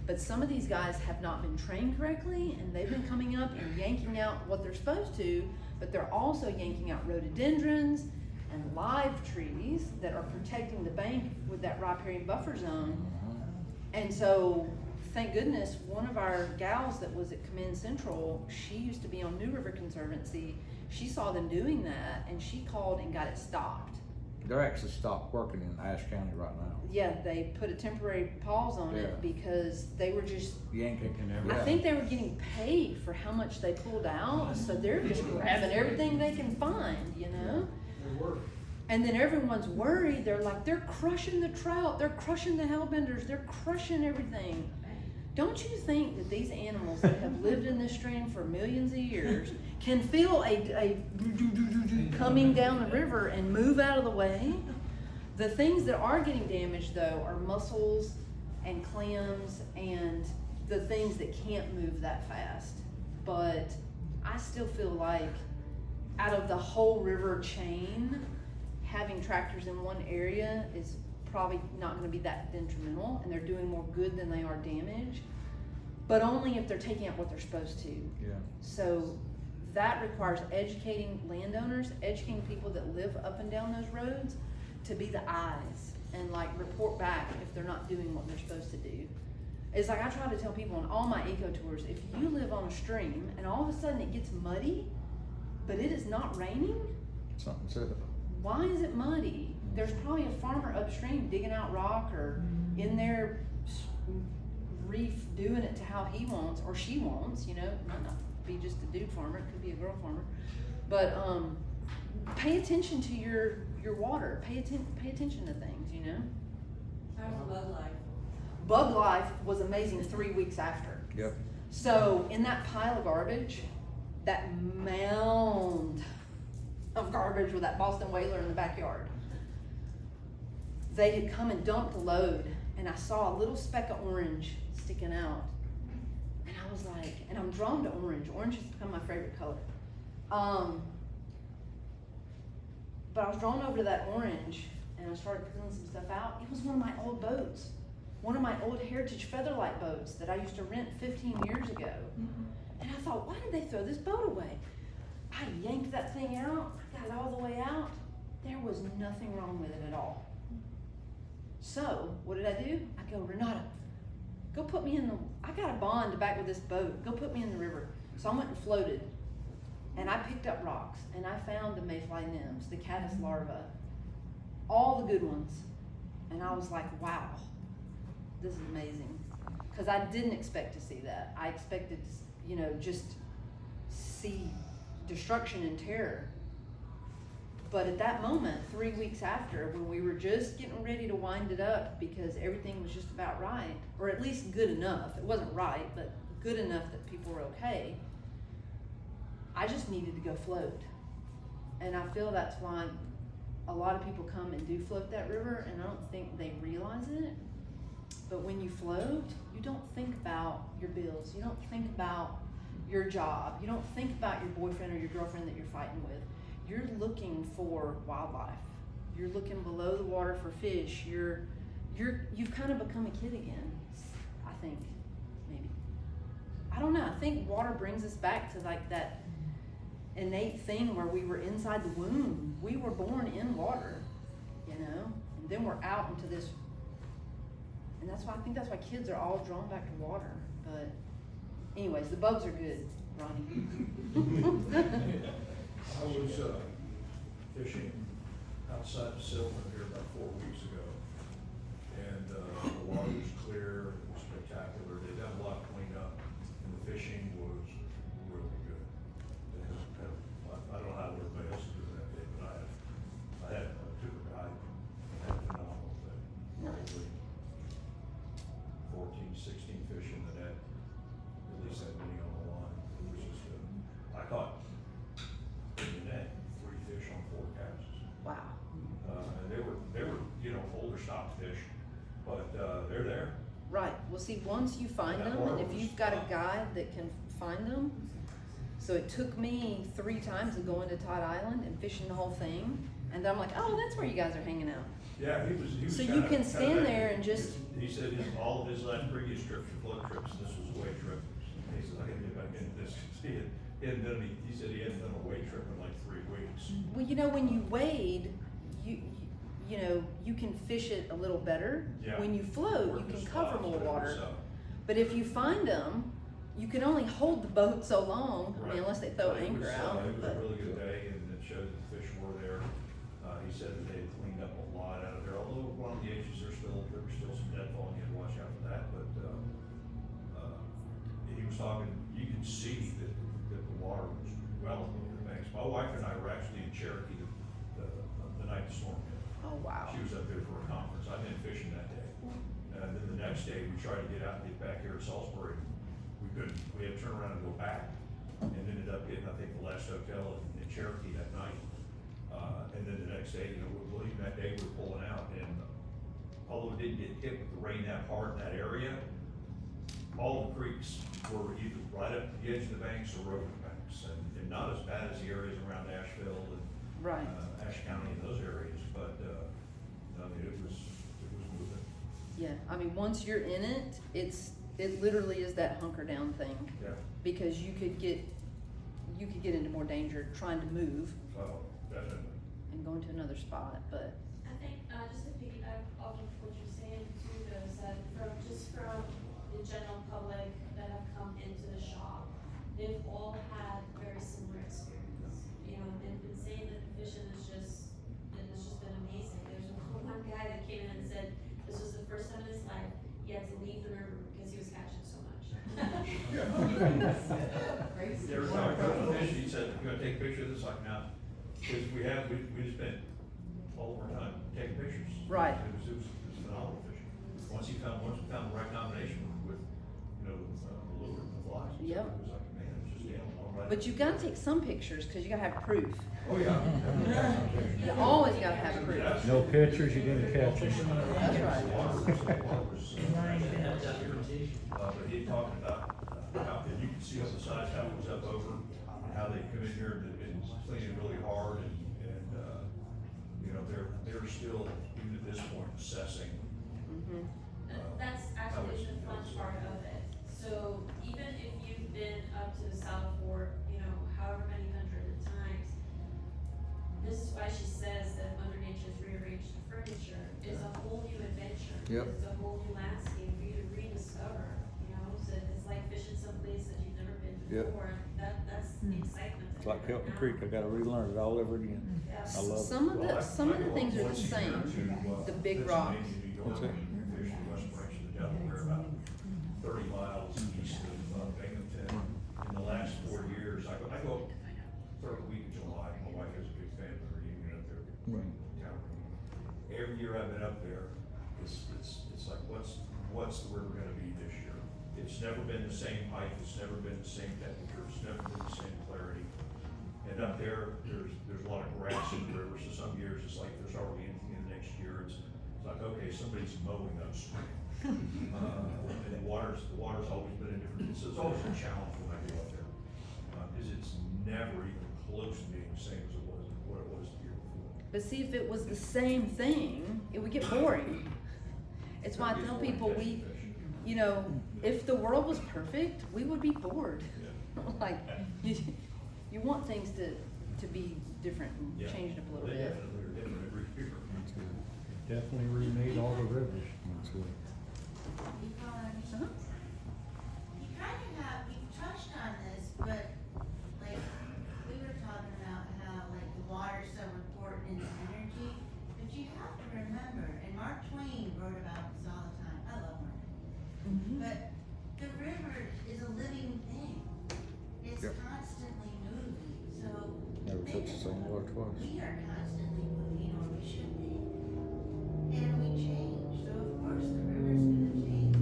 But some of these guys have not been trained correctly, and they've been coming up and yanking out what they're supposed to, but they're also yanking out rhododendrons and live trees that are protecting the bank with that riparian buffer zone. And so, thank goodness, one of our gals that was at Command Central, she used to be on New River Conservancy. She saw them doing that, and she called and got it stopped. They're actually stopped working in Ashe County right now. Yeah, they put a temporary pause on Yeah. it because they were just, Yanking and I everything. think they were getting paid for how much they pulled out, so they're just grabbing everything they can find, And then everyone's worried. They're like, they're crushing the trout, they're crushing the hellbenders, they're crushing everything. Don't you think that these animals that have lived in this stream for millions of years can feel a coming down the river and move out of the way? The things that are getting damaged though are mussels and clams and the things that can't move that fast. But I still feel like out of the whole river chain, having tractors in one area is probably not gonna be that detrimental, and they're doing more good than they are damage, but only if they're taking out what they're supposed to. Yeah. So that requires educating landowners, educating people that live up and down those roads to be the eyes and like report back if they're not doing what they're supposed to do. It's like I try to tell people on all my eco tours, if you live on a stream and all of a sudden it gets muddy, but it is not raining, Something's up. why is it muddy? There's probably a farmer upstream digging out rock or in their reef doing it to how he wants or she wants, you know, it might not be just a dude farmer, it could be a girl farmer. But pay attention to your water, pay attention to things, you know? How's bug life? Bug life was amazing 3 weeks after. Yep. So in that pile of garbage, that mound of garbage with that Boston whaler in the backyard, they had come and dumped the load, and I saw a little speck of orange sticking out. And I was like, and I'm drawn to orange. Orange has become my favorite color. But I was drawn over to that orange, and I started pulling some stuff out. It was one of my old boats. One of my old Heritage Featherlight boats that I used to rent 15 years ago. And I thought, why did they throw this boat away? I yanked that thing out, got it all the way out. There was nothing wrong with it at all. So, what did I do? I go, Renata, go put me in the, I got a bond to back with this boat. Go put me in the river. So I went and floated. And I picked up rocks, and I found the mayfly nymphs, the caddis larvae, all the good ones. And I was like, wow, this is amazing. Because I didn't expect to see that. I expected to, you know, just see destruction and terror. But at that moment, 3 weeks after, when we were just getting ready to wind it up because everything was just about right, or at least good enough, it wasn't right, but good enough that people were okay, I just needed to go float. And I feel that's why a lot of people come and do float that river, and I don't think they realize it. But when you float, you don't think about your bills. You don't think about your job. You don't think about your boyfriend or your girlfriend that you're fighting with. You're looking for wildlife. You're looking below the water for fish. You've kind of become a kid again, I think, maybe. I don't know. I think water brings us back to like that innate thing where we were inside the womb. We were born in water, you know, and then we're out into this. And that's why I think that's why kids are all drawn back to water. But anyways, the bugs are good, Ronnie. I was fishing outside the Sylvan here about 4 weeks ago, and the water was clear, it was spectacular. They'd done a lot of cleanup, and the fishing was really good. They had, I don't know how everybody else is doing that day, but I took a guide and had a phenomenal day. Probably 14, 16 fish in the net, at least that many on the line. It was just, I caught in the net 3 fish on 4 casts. Wow. And they were, you know, older stock fish, but, they're there. Right. Well, see, once you find That them, water and if was you've got a fun. guide that can find them, so it took me 3 times of going to Todd Island and fishing the whole thing, and then I'm like, oh, that's where you guys are hanging out. Yeah, he was. So you can stand there and just. He said all of his last previous trips were float trips, and this was a weight trip. And he said, I gotta get back into this. He said he hadn't done a weight trip in like 3 weeks. Well, you know, when you wade, you know, you can fish it a little better. Yeah. When you float, you Work can the cover spots, more but it was, water. But if you find them, you can only hold the boat so long, I mean, Right. unless they throw But it anchor was, out. It was But a really good day, and it showed that the fish were there. He said that they had cleaned up a lot out of there, although along the edges there was still some deadfall, and you had to watch out for that, but, he was talking, you could see that the water was well above the banks. My wife and I were actually in Cherokee the night the storm hit. oh wow. She was up there for a conference. I'd been fishing that day. And then the next day, we tried to get out and get back here at Salisbury. We couldn't. We had to turn around and go back, and ended up getting, I think, the last hotel in Cherokee that night. And then the next day, you know, even that day we were pulling out, and although it didn't get hit with the rain that hard in that area, all the creeks were either right up to the edge of the banks or over the banks, and not as bad as the areas around Asheville and Right. Ashe County and those areas, but, I mean, it was moving. Yeah, I mean, once you're in it, it literally is that hunker down thing. Yeah. Because you could get into more danger trying to move Oh, definitely. and go into another spot, but. I think, just to piggyback off of what you're saying too, though, is that from the general public that have come into the shop, they've all had very similar experience. You know, they've been saying that the fishing is just been amazing. There's one guy that came in and said this was the first time in his life he had to leave the river because he was catching so much. Every time I go to the fish, he said, "You gonna take a picture of this?" Like, no, because we just spent all of our time taking pictures. Right. It was phenomenal fishing. Once we found the right combination with, the lure and the flies. Yep. It was like, man, it was just, all right. But you gotta take some pictures, cause you gotta have proof. Oh, yeah. You always gotta have proof. No pictures, you didn't catch them. That's right. But he talked about, how, and you can see on the sides how it was up over, and how they come in here and clean it really hard, and they're still, even at this point, assessing. That's actually the fun part of it. So even if you've been up to the South Fork, however many hundred of times, this is why she says that Mother Nature's rearranged the furniture. It's a whole new adventure. Yep. It's a whole new landscape for you to rediscover, so it's like fishing someplace that you've never been Yep. before. That's the excitement. It's like Hilton Creek, I gotta relearn it all over again. Yeah. I love it. Some of the things are the same, the big rock. What's that? Fish the West Branch of the Delaware, about 30 miles east of Binghamton. In the last 4 years, I go up third week of July. My wife has a big family reunion up there. Right. Town reunion. Every year I've been up there, it's like, what's the river gonna be this year? It's never been the same height, it's never been the same temperature, it's never been the same clarity. And up there, there's a lot of grass in the river, so some years it's like there's hardly anything in the next year. It's like, okay, somebody's mowing upstream. And the water's always been a different, it's always a challenge when I go up there. Because it's never even close to being the same as what it was the year before. But see, if it was the same thing, it would get boring. It's why I tell people if the world was perfect, we would be bored. Like, you want things to be different and Yeah. change it up a little They bit. definitely are different every year. Definitely remade all the rivers. That's good. Uh-huh. We've touched on this, but like, we were talking about how like the water's so important in energy, but you have to remember, and Mark Twain wrote about this all the time, I love Mark Twain, but the river is a living thing. It's Yep. constantly moving, so. Never think touched the same about water twice. We are constantly moving, or we should be, and we change, so of course the river's gonna change.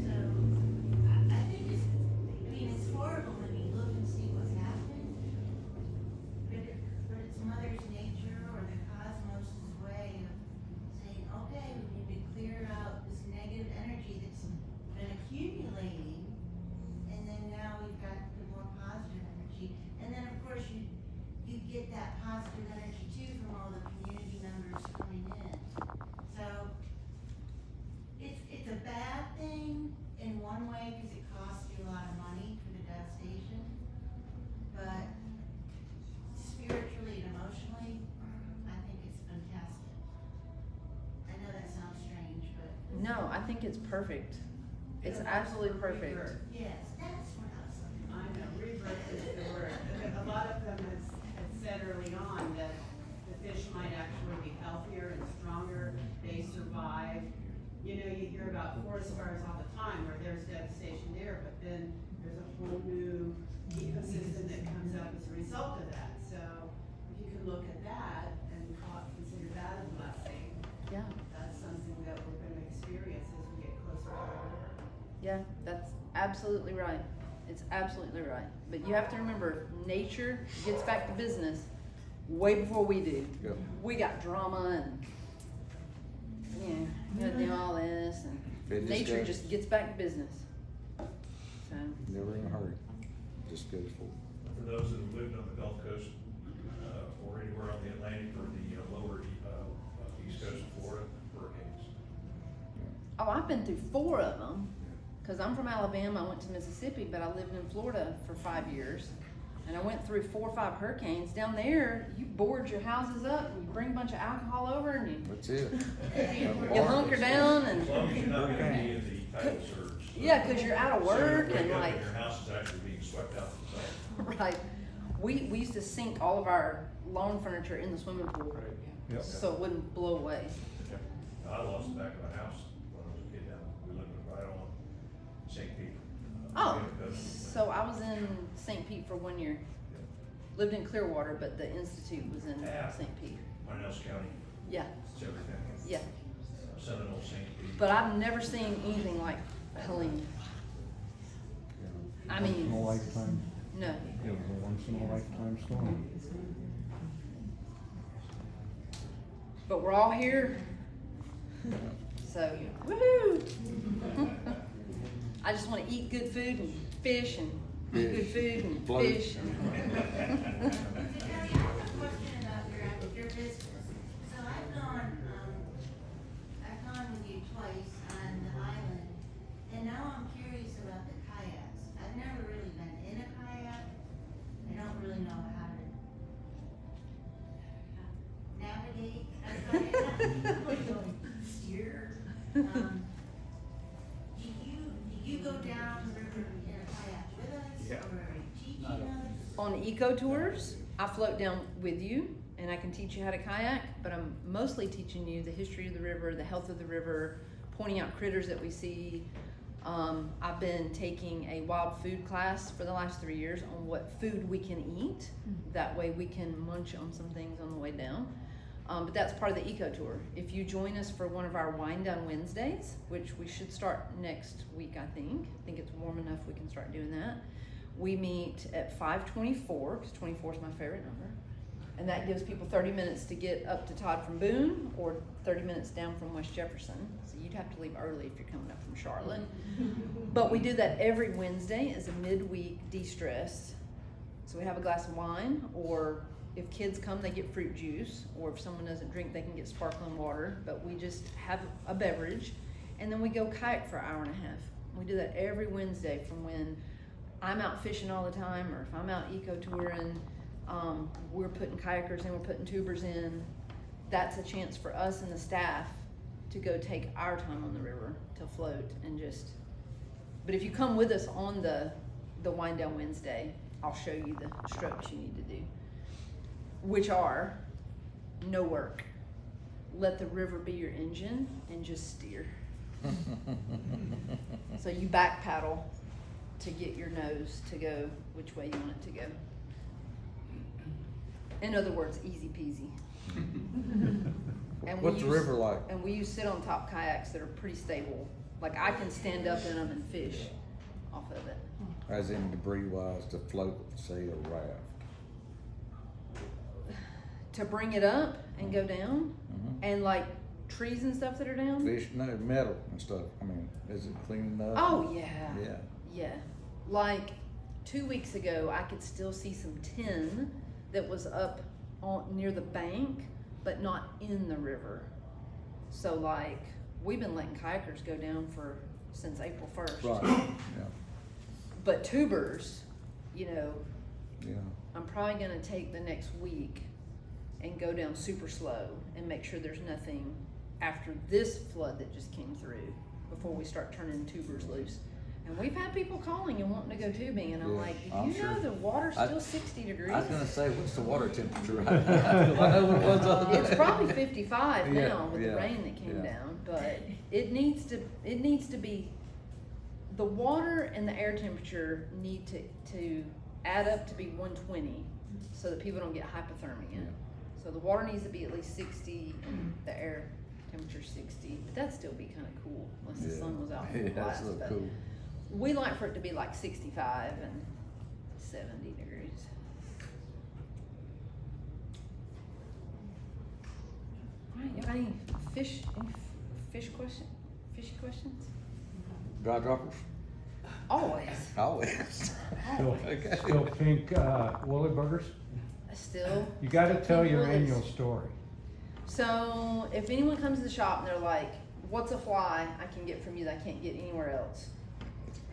So, I think it's horrible when you look and see what's happening, but it's Mother's nature or the cosmos' way of saying, okay, we need to clear out this negative energy that's been accumulating, and then now we've got the more positive energy, and then of course you get that positive energy too from all the community members coming in. So, it's a bad thing in one way, cause it costs you a lot of money for the devastation, but spiritually and emotionally, I think it's fantastic. I know that sounds strange, but. No, I think it's perfect. It's absolutely perfect. Yes, that's what I was looking for. I know, rebirth is the word. A lot of them has said early on that the fish might actually be healthier and stronger, they survive. You hear about forest fires all the time where there's devastation there, but then there's a whole new ecosystem that comes up as a result of that. So if you can look at that and consider that a blessing, Yeah. that's something that we're gonna experience as we get closer to the river. Yeah, that's absolutely right. It's absolutely right. But you have to remember, nature gets back to business way before we do. Yep. We got drama and, yeah. You gotta do all this, It and just nature goes- just gets back to business. So, Never in a hurry, just goes forward. For those that have lived on the Gulf Coast, or anywhere on the Atlantic or the lower, east coast of Florida, hurricanes. oh, I've been through 4 of them, cause I'm from Alabama, I went to Mississippi, but I lived in Florida for 5 years. And I went through 4 or 5 hurricanes. Down there, you board your houses up, and you bring a bunch of alcohol over, and you That's it. you hunker down, and As long as you're not gonna be in the tidal surge. yeah, cause you're out of So you work wake and up like and your house is actually being swept out to the side. right. We used to sink all of our lawn furniture in the swimming pool, Yep. so it wouldn't blow away. I lost the back of my house when I was a kid down, we lived right on St. Pete. Oh, so I was in St. Pete for 1 year. Lived in Clearwater, but the institute was in St. Pete. Pinellas County, Yeah, Jefferson County, yeah. Seminole, St. Pete. But I've never seen anything like Helene. I mean, Once in a lifetime, no. it was a once in a lifetime storm. But we're all here. So, woohoo! I just want to eat good food and fish and eat good food and Float. fish. And So Kelly, I have a question about your business. So I've gone with you twice on the island, and now I'm curious about the kayaks. I've never really been in a kayak. I don't really know how to navigate a kayak. Steer. Do you go down the river in a kayak with us, Yeah. or are you teaching us? On eco tours, I float down with you and I can teach you how to kayak, but I'm mostly teaching you the history of the river, the health of the river, pointing out critters that we see. I've been taking a wild food class for the last 3 years on what food we can eat. That way we can munch on some things on the way down. But that's part of the eco tour. If you join us for one of our wind down Wednesdays, which we should start next week, I think it's warm enough we can start doing that. We meet at 5:24, because 24 is my favorite number. And that gives people 30 minutes to get up to Todd from Boone, or 30 minutes down from West Jefferson. So you'd have to leave early if you're coming up from Charlotte. But we do that every Wednesday as a midweek de-stress. So we have a glass of wine, or if kids come, they get fruit juice, or if someone doesn't drink, they can get sparkling water. But we just have a beverage, and then we go kayak for an hour and a half. We do that every Wednesday from when I'm out fishing all the time, or if I'm out eco touring, we're putting kayakers in, we're putting tubers in. That's a chance for us and the staff to go take our time on the river to float and just. But if you come with us on the wind down Wednesday, I'll show you the strokes you need to do, which are no work. Let the river be your engine and just steer. So you back paddle to get your nose to go which way you want it to go. In other words, easy peasy. And What's the river like? And we use sit on top kayaks that are pretty stable. Like I can stand up in them and fish off of it. As in debris wise to float, say, a raft. To bring it up and go down, and like trees and stuff that are down. Fish, no, metal and stuff. I mean, is it cleaning up? Oh yeah. Yeah. Yeah. Like 2 weeks ago, I could still see some tin that was up on near the bank, but not in the river. So like we've been letting kayakers go down since April 1st. Right. Yeah. But tubers, you know, Yeah. I'm probably gonna take the next week and go down super slow and make sure there's nothing after this flood that just came through before we start turning tubers loose. And we've had people calling and wanting to go tubing, and I'm Yeah, like, I'm you know sure. the water's still 60 degrees? I was gonna say, what's the water temperature right now? I know what it was the other It's day. probably 55 Yeah, now with yeah, the rain that came yeah. down, but it needs to be, the water and the air temperature need to add up to be 120 so that people don't get hypothermia. So the water needs to be at least 60 and the air temperature 60, but that'd still be kind of cool unless the sun was out Yeah, full that's blast. so But cool. we like for it to be like 65 and 70 degrees. All right, you got any fishy questions? Dry droppers? Always. Always. Still, Okay. still pink, woolly buggers? Still. You gotta tell pink your woolies. annual story. So if anyone comes to the shop and they're like, what's a fly I can get from you that I can't get anywhere else?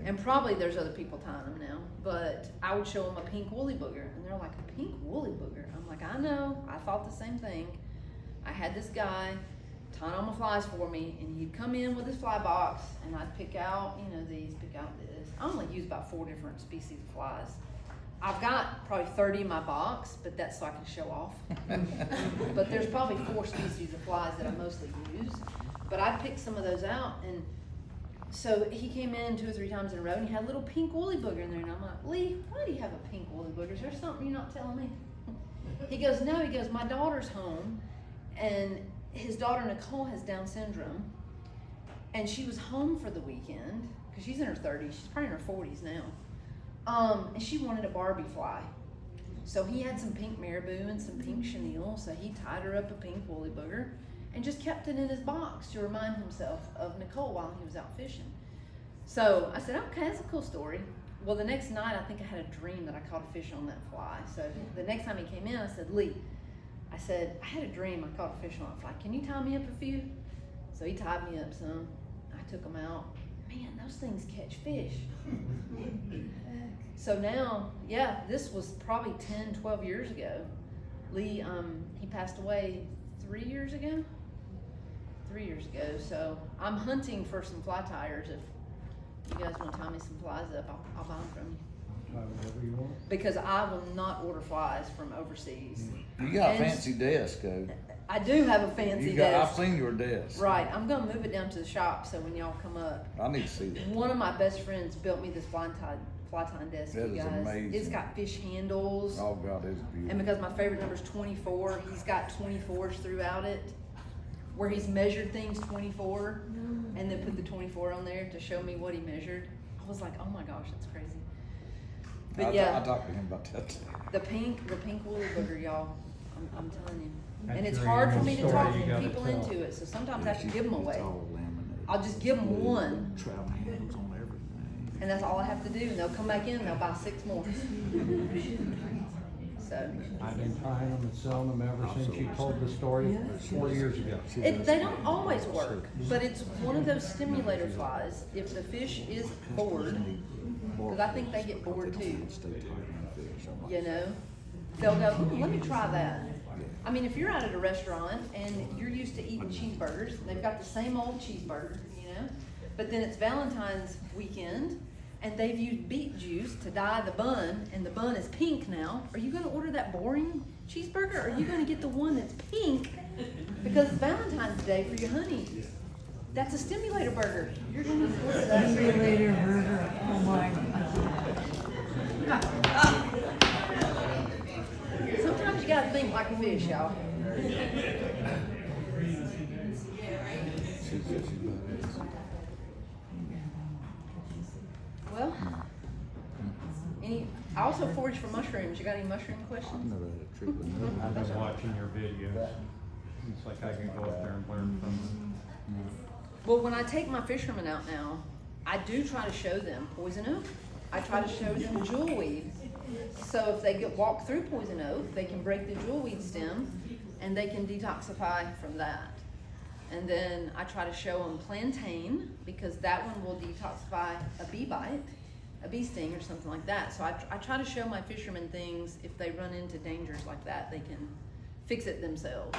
And probably there's other people tying them now, but I would show them a pink woolly booger and they're like, a pink woolly booger? I'm like, I know, I thought the same thing. I had this guy tying all my flies for me and he'd come in with his fly box and I'd pick out, you know, these, pick out this. I only use about 4 different species of flies. I've got probably 30 in my box, but that's so I can show off. But there's probably 4 species of flies that I mostly use. But I picked some of those out, and so he came in 2 or 3 times in a row, and he had a little pink woolly booger in there, and I'm like, Lee, why do you have a pink woolly booger? Is there something you're not telling me? He goes, no, he goes, my daughter's home, and his daughter Nicole has Down syndrome, and she was home for the weekend, because she's in her 30s, she's probably in her 40s now. And she wanted a Barbie fly. So he had some pink marabou and some pink chenille, so he tied her up a pink woolly booger and just kept it in his box to remind himself of Nicole while he was out fishing. So I said, okay, that's a cool story. Well, the next night, I think I had a dream that I caught a fish on that fly. So the next time he came in, I said, Lee, I said, I had a dream I caught a fish on that fly. Can you tie me up a few? So he tied me up some. I took them out. Man, those things catch fish. So now, yeah, this was probably 10, 12 years ago. Lee, he passed away 3 years ago? 3 years ago. So I'm hunting for some fly tires. If you guys want to tie me some flies up, I'll buy them from you. Whatever you want. Because I will not order flies from overseas. You got a And fancy desk, though. I do have a fancy I've desk. seen your desk. Right, I'm gonna move it down to the shop so when y'all come up. I need to see that. One of my best friends built me this fly tying desk, That you is guys. amazing. It's got fish handles. Oh, God, it's beautiful. And because my favorite number is 24, he's got 24s throughout it, where he's measured things 24, and then put the 24 on there to show me what he measured. I was like, oh my gosh, that's crazy. But I yeah, talked to him about that too. the pink woolly booger, y'all, I'm telling you. That's And it's your hard for annual me to story talk you gotta people tell. into it, so sometimes I Yeah, have to she- give them it's away. all laminated. I'll just give them one, Travel handles on everything. and that's all I have to do, and they'll come back in and they'll buy 6 more. So, I've been trying them and selling them ever since you told the story 4 years ago. they don't always work, but it's one of those stimulator flies. If the fish is bored, because I think they get bored too, you know, they'll go, let me try that. I mean, if you're out at a restaurant and you're used to eating cheeseburgers, and they've got the same old cheeseburger, you know, but then it's Valentine's weekend, and they've used beet juice to dye the bun, and the bun is pink now. Are you gonna order that boring cheeseburger, or are you gonna get the one that's pink because it's Valentine's Day for your honey? That's a stimulator burger. You're gonna order that. Stimulator burger, oh my God. Sometimes you gotta think like a fish, y'all. Well, I also forage for mushrooms. You got any mushroom questions? I've been watching your videos. It's like I can go up there and learn from them. Well, when I take my fishermen out now, I do try to show them poison oak. I try to show them jewelweed. So if they walk through poison oak, they can break the jewelweed stem and they can detoxify from that. And then I try to show them plantain, because that one will detoxify a bee bite, a bee sting or something like that. So I try to show my fishermen things, if they run into dangers like that, they can fix it themselves.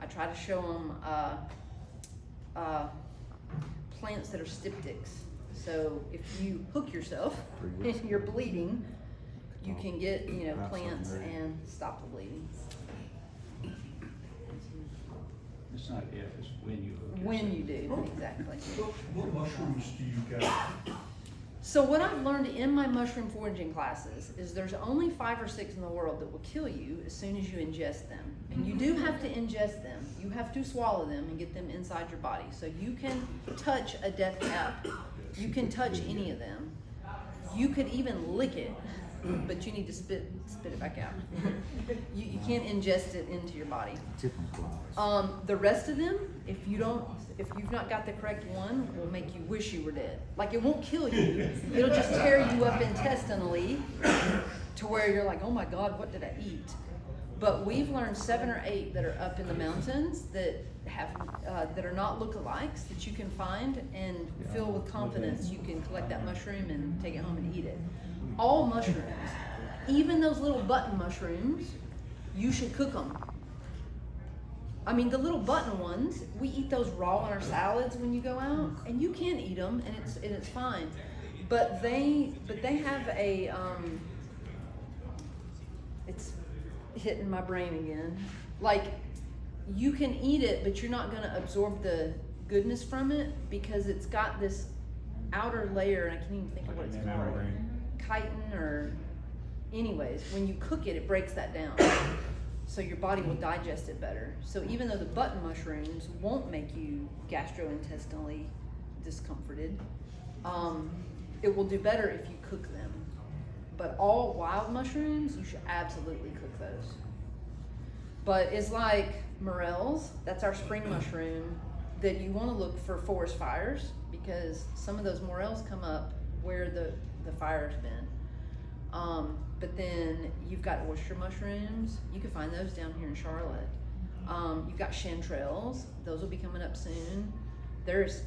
I try to show them plants that are styptics. So if you hook yourself and you're bleeding, you can get, plants and stop the bleeding. It's not if, it's when you hook When you do, exactly. What mushrooms do you got? So what I've learned in my mushroom foraging classes is there's only 5 or 6 in the world that will kill you as soon as you ingest them. And you do have to ingest them. You have to swallow them and get them inside your body. So you can touch a death cap. You can touch any of them. You could even lick it. but you need to spit it back out. You can't ingest it into your body. Different flies. The rest of them, if you've not got the correct one, will make you wish you were dead. Like, it won't kill you, it'll just tear you up intestinally to where you're like, oh my God, what did I eat? But we've learned 7 or 8 that are up in the mountains that have that are not lookalikes that you can find and feel with confidence you can collect that mushroom and take it home and eat it. All mushrooms, even those little button mushrooms, you should cook them. I mean, the little button ones, we eat those raw in our salads when you go out, and you can eat them, and it's fine. But they have a it's hitting my brain again. Like, you can eat it, but you're not gonna absorb the goodness from it because it's got this outer layer, and I can't even think of what it's called. Chitin or, anyways, when you cook it, it breaks that down. So your body will digest it better. So even though the button mushrooms won't make you gastrointestinally discomforted, it will do better if you cook them. But all wild mushrooms, you should absolutely cook those. But it's like morels, that's our spring mushroom, that you want to look for forest fires because some of those morels come up where the fire's been. But then you've got oyster mushrooms, you can find those down here in Charlotte. You've got chanterelles, those will be coming up soon. They're as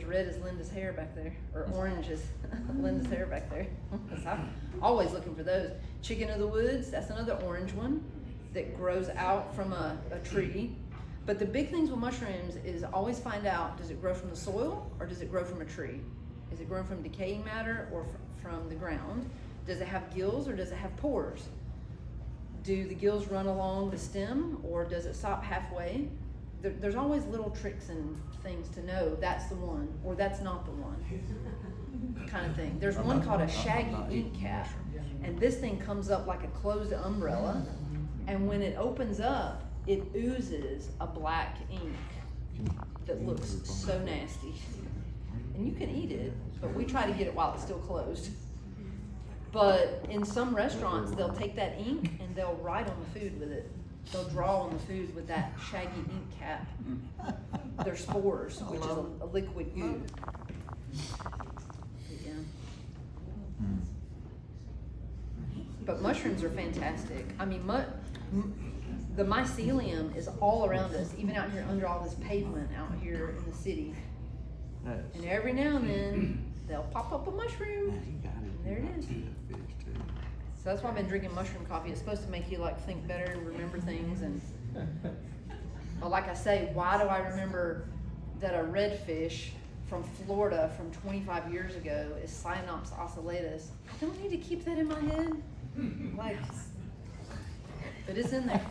red as Linda's hair back there, or orange as Linda's hair back there. I'm always looking for those. Chicken of the woods, that's another orange one that grows out from a tree. But the big things with mushrooms is always find out, does it grow from the soil or does it grow from a tree? Is it grown from decaying matter or from the ground? Does it have gills or does it have pores? Do the gills run along the stem or does it stop halfway? There's always little tricks and things to know that's the one or that's not the one kind of thing. There's one called a shaggy ink cap, and this thing comes up like a closed umbrella, and when it opens up, it oozes a black ink that looks so nasty. And you can eat it, but we try to get it while it's still closed. But in some restaurants, they'll take that ink and they'll write on the food with it. They'll draw on the food with that shaggy ink cap. They're spores, which is a liquid goo. Yeah. But mushrooms are fantastic. I mean, the mycelium is all around us, even out here under all this pavement out here in the city. And every now and then, they'll pop up a mushroom, and there it is. So that's why I've been drinking mushroom coffee. It's supposed to make you like think better, remember things, and well, like I say, why do I remember that a redfish from Florida from 25 years ago is Cyanops ocellatus? I don't need to keep that in my head, like, but it's in there.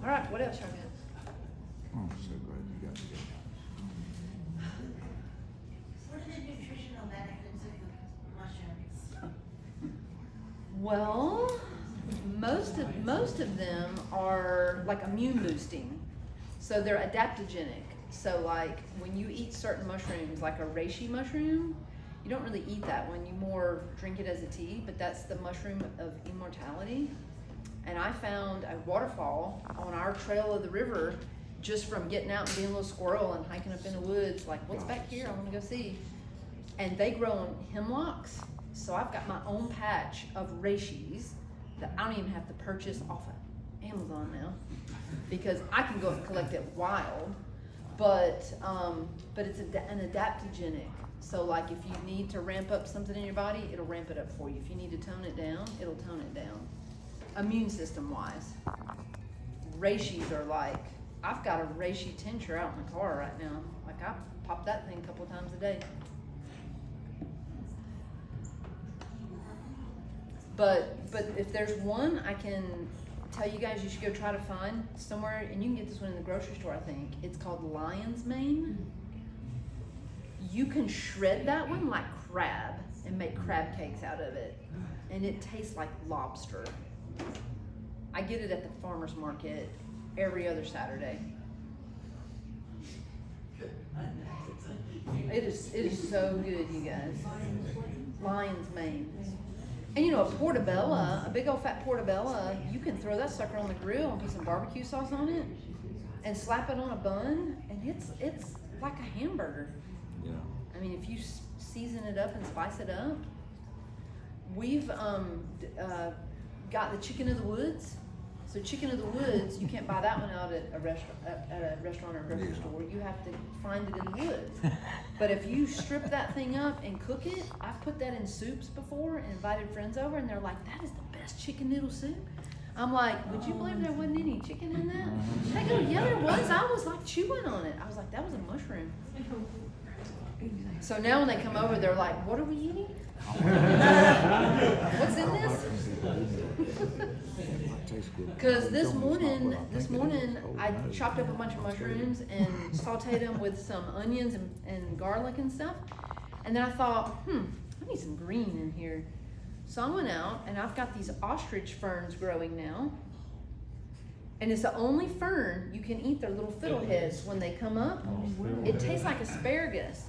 All right, what else y'all got? Oh, so glad you got to get What are the nutritional benefits of the mushrooms? Well, most of them are like immune boosting, so they're adaptogenic. So like when you eat certain mushrooms, like a reishi mushroom, you don't really eat that one. You more drink it as a tea, but that's the mushroom of immortality. And I found a waterfall on our trail of the river just from getting out and being a little squirrel and hiking up in the woods, like, what's back here? I want to go see. And they grow on hemlocks, so I've got my own patch of reishis that I don't even have to purchase off of Amazon now because I can go and collect it wild. But it's an adaptogenic. So like if you need to ramp up something in your body, it'll ramp it up for you. If you need to tone it down, it'll tone it down. Immune system wise, reishis are like, I've got a reishi tincture out in the car right now. Like I pop that thing a couple times a day. But if there's one I can tell you guys you should go try to find somewhere, and you can get this one in the grocery store, I think. It's called lion's mane. You can shred that one like crab and make crab cakes out of it. And it tastes like lobster. I get it at the farmer's market every other Saturday. It is so good, you guys. Lion's mane. And you know, a portobello, a big old fat portobello, you can throw that sucker on the grill and put some barbecue sauce on it and slap it on a bun, and it's like a hamburger. Yeah. I mean, if you season it up and spice it up. We've got the chicken of the woods. So chicken of the woods, you can't buy that one out at a restaurant or a grocery store. You have to find it in the woods. But if you strip that thing up and cook it, I've put that in soups before and invited friends over, and they're like, "That is the best chicken noodle soup." I'm like, "Would you believe there wasn't any chicken in that?" They go, "Yeah, there was." I was like chewing on it. I was like, "That was a mushroom." So now when they come over, they're like, "What are we eating? What's in this?" Because this morning I chopped up a bunch of mushrooms and sauteed them with some onions and garlic and stuff. And then I thought, I need some green in here. So I went out and I've got these ostrich ferns growing now. And it's the only fern you can eat their little fiddleheads when they come up. It tastes like asparagus.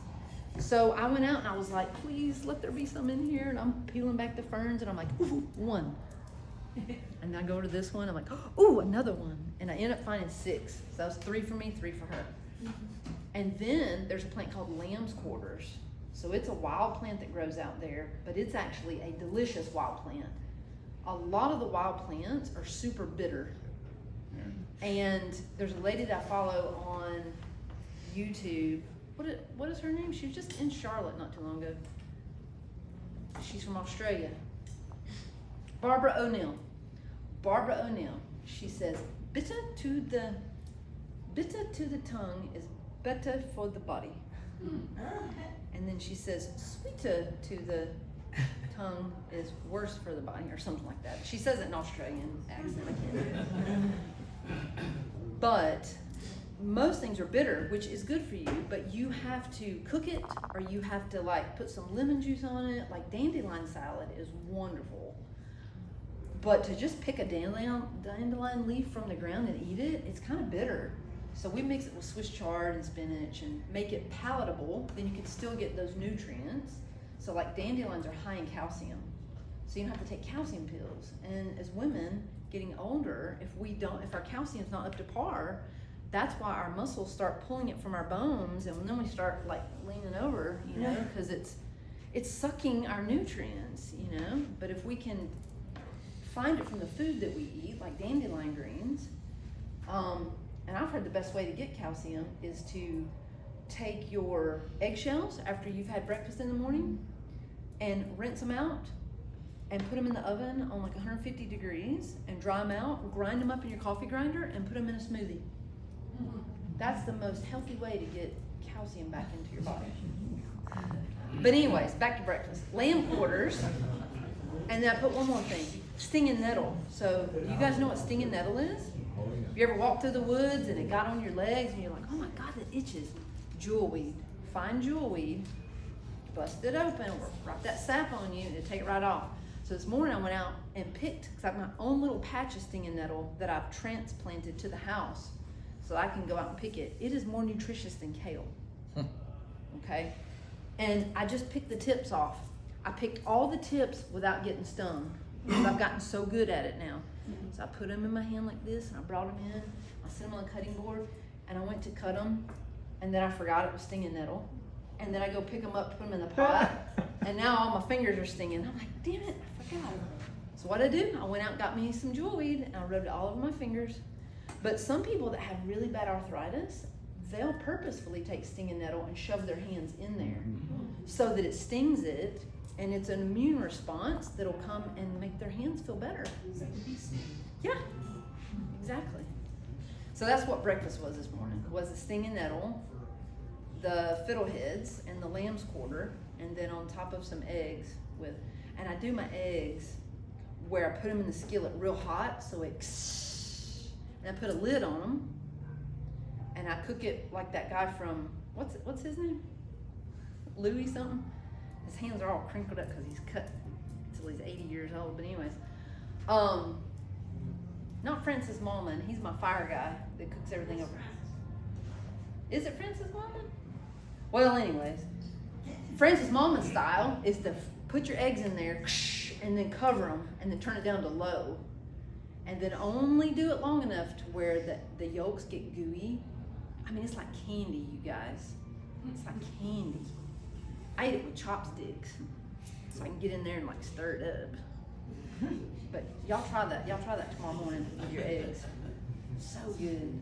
So I went out and I was like, please let there be some in here. And I'm peeling back the ferns and I'm like, ooh, one. And I go to this one, I'm like, ooh, another one. And I end up finding 6. So that was 3 for me, 3 for her. And then there's a plant called lamb's quarters. So it's a wild plant that grows out there, but it's actually a delicious wild plant. A lot of the wild plants are super bitter. And there's a lady that I follow on YouTube. What is her name? She was just in Charlotte not too long ago. She's from Australia. Barbara O'Neill. She says, bitter to the tongue is better for the body. And then she says, sweeter to the tongue is worse for the body, or something like that. She says it in Australian accent. I can't do it. But most things are bitter, which is good for you, but you have to cook it, or you have to like put some lemon juice on it. Like dandelion salad is wonderful. But to just pick a dandelion leaf from the ground and eat it, it's kind of bitter. So we mix it with Swiss chard and spinach and make it palatable. Then you can still get those nutrients. So like dandelions are high in calcium. So you don't have to take calcium pills. And as women getting older, if our calcium's not up to par, that's why our muscles start pulling it from our bones, and then we start like leaning over, because it's sucking our nutrients, But if we can find it from the food that we eat, like dandelion greens, and I've heard the best way to get calcium is to take your eggshells after you've had breakfast in the morning and rinse them out and put them in the oven on like 150 degrees and dry them out, grind them up in your coffee grinder and put them in a smoothie. That's the most healthy way to get calcium back into your body. But anyways, back to breakfast. Lamb quarters, and then I put one more thing, stinging nettle. So you guys know what stinging nettle is? Have you ever walked through the woods and it got on your legs and you're like, oh my God, that itches? Jewelweed. Find jewelweed, bust it open, or wrap that sap on you and take it right off. So this morning I went out and picked, because I have my own little patch of stinging nettle that I've transplanted to the house so I can go out and pick it. It is more nutritious than kale. Okay? And I just picked the tips off. I picked all the tips without getting stung, because I've gotten so good at it now. So I put them in my hand like this, and I brought them in. I set them on the cutting board, and I went to cut them, and then I forgot it was stinging nettle. And then I go pick them up, put them in the pot, and now all my fingers are stinging. I'm like, damn it, I forgot. So what I do, I went out and got me some jewelweed, and I rubbed it all over my fingers. But some people that have really bad arthritis, they'll purposefully take stinging nettle and shove their hands in there so that it stings it, and it's an immune response that'll come and make their hands feel better. Yeah, exactly. So that's what breakfast was this morning. Was the stinging nettle, the fiddleheads, and the lamb's quarter, and then on top of some eggs with, and I do my eggs where I put them in the skillet real hot, so it, and I put a lid on them, and I cook it like that guy from, what's his name? Louis something? His hands are all crinkled up because he's cut until he's 80 years old, but anyways. Not Francis Mallman, he's my fire guy that cooks everything over. Is it Francis Mallman? Well, anyways, Francis Mallman style is to put your eggs in there and then cover them and then turn it down to low. And then only do it long enough to where the yolks get gooey. I mean, it's like candy, you guys. It's like candy. I ate it with chopsticks, so I can get in there and like stir it up. But y'all try that. Y'all try that tomorrow morning with your eggs. So good.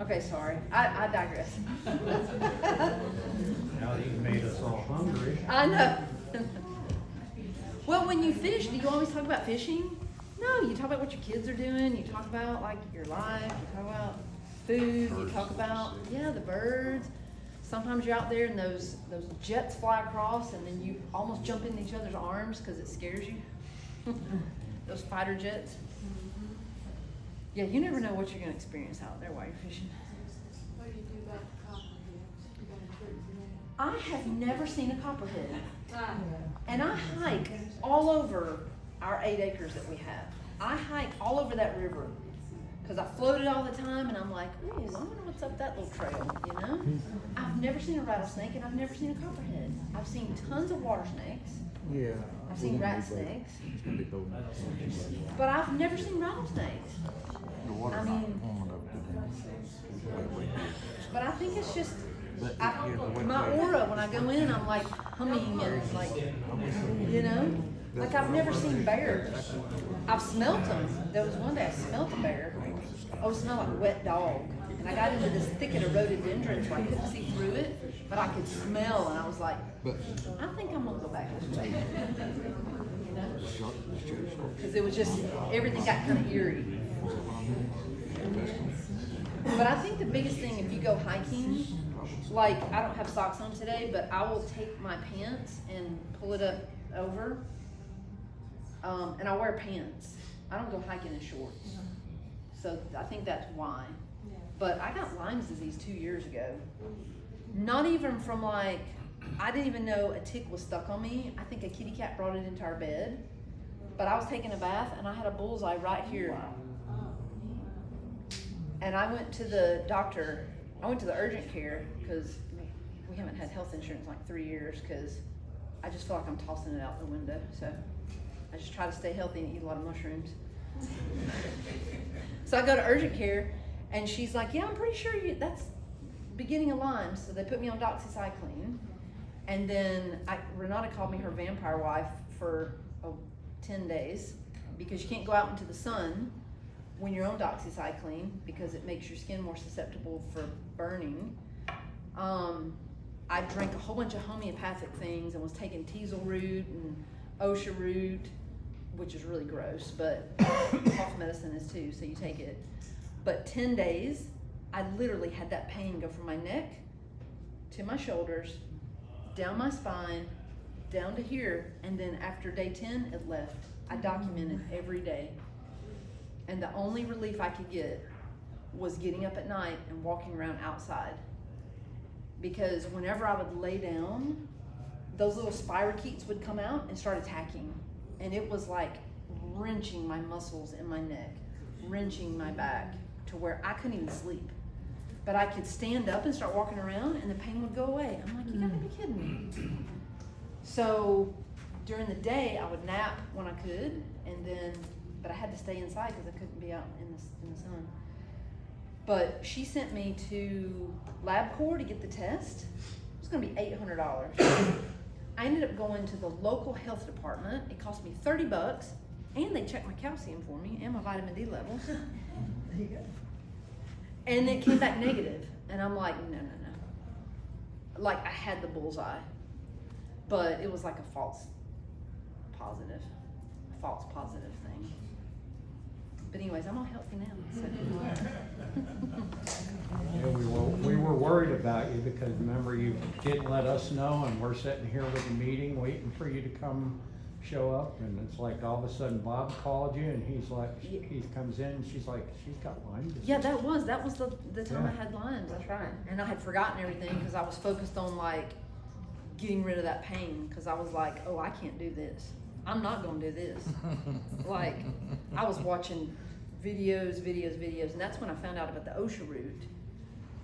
Okay, sorry. I digress. Now that you made us all hungry. I know. Well, when you fish, do you always talk about fishing? No, you talk about what your kids are doing. You talk about like your life. You talk about food. You talk about, yeah, the birds. Sometimes you're out there and those jets fly across and then you almost jump into each other's arms because it scares you. Those fighter jets. Yeah, you never know what you're going to experience out there while you're fishing. What do you do about the copperheads? You got a certain I have never seen a copperhead. And I hike all over our 8 acres that we have. I hike all over that river because I float it all the time and I'm like, ooh, I wonder what's up that little trail, you know? I've never seen a rattlesnake and I've never seen a copperhead. I've seen tons of water snakes. Yeah. I've seen rat snakes. But I've never seen rattlesnakes. I mean, but I think it's just, my aura when I go in, I'm like humming and like, you know? Like I've never seen bears. I've smelt them. There was one day I smelt a bear. Oh, it smelled like a wet dog. And I got into this thicket of rhododendrons where I couldn't see through it, but I could smell and I was like, I think I'm gonna go back this way. You know? Because it was just, everything got kind of eerie. But I think the biggest thing, if you go hiking, like I don't have socks on today, but I will take my pants and pull it up over, and I'll wear pants. I don't go hiking in shorts. So I think that's why. But I got Lyme's disease 2 years ago. Not even from like, I didn't even know a tick was stuck on me. I think a kitty cat brought it into our bed. But I was taking a bath and I had a bullseye right here. And I went to the doctor. I went to the urgent care because we haven't had health insurance in like 3 years because I just feel like I'm tossing it out the window. So I just try to stay healthy and eat a lot of mushrooms. So I go to urgent care and she's like, yeah, I'm pretty sure that's beginning of Lyme. So they put me on doxycycline. And then Renata called me her vampire wife for 10 days because you can't go out into the sun when you're on doxycycline because it makes your skin more susceptible for burning. I drank a whole bunch of homeopathic things and was taking teasel root and osha root, which is really gross, but cough medicine is too, so you take it. But 10 days, I literally had that pain go from my neck to my shoulders, down my spine, down to here, and then after day 10, it left. I documented every day. And the only relief I could get was getting up at night and walking around outside. Because whenever I would lay down, those little spirochetes would come out and start attacking. And it was like wrenching my muscles in my neck, wrenching my back to where I couldn't even sleep. But I could stand up and start walking around and the pain would go away. I'm like, you gotta be kidding me. So during the day, I would nap when I could, and then, but I had to stay inside because I couldn't be out in the sun. But she sent me to LabCorp to get the test. It was gonna be $800. I ended up going to the local health department. It cost me $30, and they checked my calcium for me and my vitamin D levels. There you go. And it came back negative, and I'm like, no. Like I had the bullseye, but it was like a false positive thing. But anyways, I'm all healthy now. So. Yeah, we were worried about you because remember you didn't let us know, and we're sitting here with the meeting waiting for you to come show up, and it's like all of a sudden Bob called you and he's like, he comes in and she's like, she's got Lyme disease. Yeah, that was the time I had Lyme. That's right. And I had forgotten everything because I was focused on like getting rid of that pain because I was like, oh, I can't do this. I'm not gonna do this. Like I was watching videos, and that's when I found out about the osha root.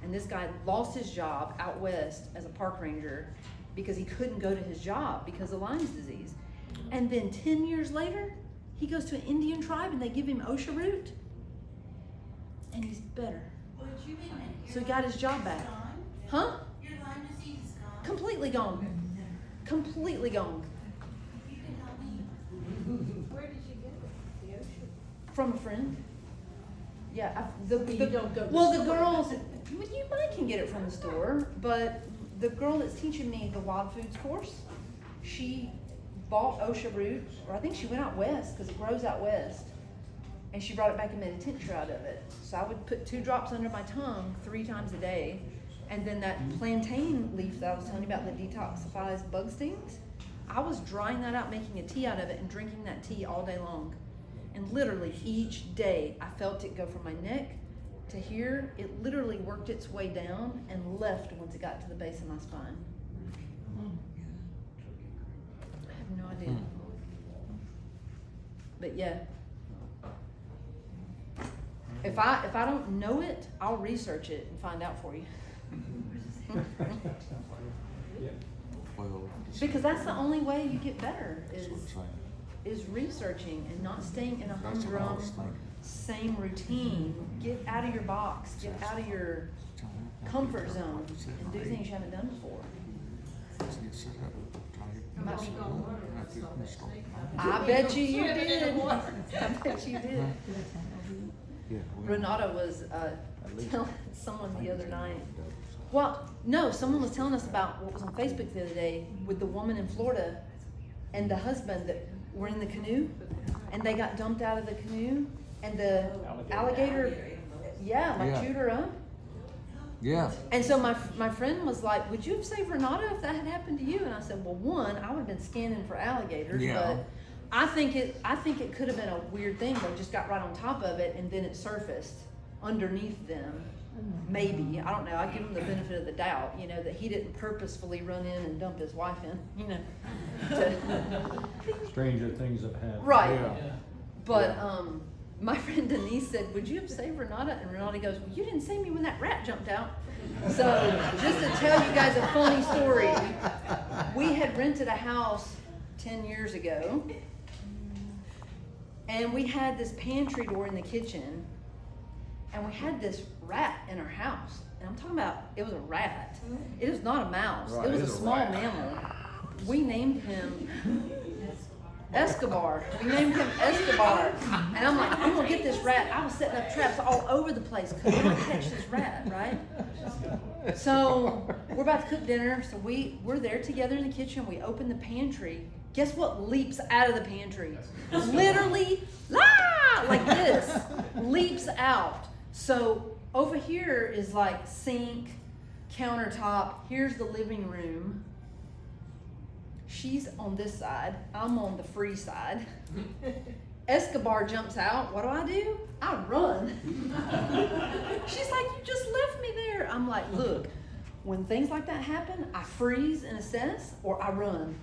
And this guy lost his job out west as a park ranger because he couldn't go to his job because of Lyme's disease. And then 10 years later, he goes to an Indian tribe and they give him OSHA root. And he's better. So he got his job back. Huh? Your Lyme disease is gone. Completely gone. Completely gone. You can help me. Where did you get it? The ocean? From a friend. Yeah, You don't go to well, the the store. girls, well, you might can get it from the store, but the girl that's teaching me the wild foods course, she bought OSHA root, or I think she went out west, because it grows out west, and she brought it back and made a tincture out of it. So I would put 2 drops under my tongue 3 times a day, and then that plantain leaf that I was telling you about that detoxifies bug stings, I was drying that out, making a tea out of it, and drinking that tea all day long. And literally each day I felt it go from my neck to here. It literally worked its way down and left once it got to the base of my spine. I have no idea. But yeah. If I don't know it, I'll research it and find out for you. Well, Because that's the only way you get better is researching and not staying in a That's what I humdrum was thinking. same routine. Get out of your box, get out of your comfort zone and do things you haven't done before. I bet you did. I bet you did. Renata was telling someone the other night. Well, no, someone was telling us about what was on Facebook the other day with the woman in Florida and the husband that were in the canoe, and they got dumped out of the canoe, and the alligator chewed her up. Yeah. And so my friend was like, "Would you have saved Renata if that had happened to you?" And I said, "Well, one, I would have been scanning for alligators, but I think it could have been a weird thing. They just got right on top of it, and then it surfaced underneath them. Maybe, I don't know. I give him the benefit of the doubt, that he didn't purposefully run in and dump his wife in, Stranger things have happened. Right. Yeah. But my friend Denise said, "Would you have saved Renata?" And Renata goes, "Well, you didn't save me when that rat jumped out." So just to tell you guys a funny story, we had rented a house 10 years ago, and we had this pantry door in the kitchen, and we had this rat in our house. And I'm talking about, it was a rat. It is not a mouse. Right, it was it a is a small rat. mammal. We named him Escobar. We named him Escobar. And I'm like, I'm gonna get this rat. I was setting up traps all over the place. Could not catch this rat, right? So we're about to cook dinner. So we're there together in the kitchen. We open the pantry. Guess what leaps out of the pantry? Literally, like this, leaps out. So over here is like sink, countertop. Here's the living room. She's on this side. I'm on the free side. Escobar jumps out. What do? I run. She's like, "You just left me there." I'm like, "Look, when things like that happen, I freeze and assess, or I run.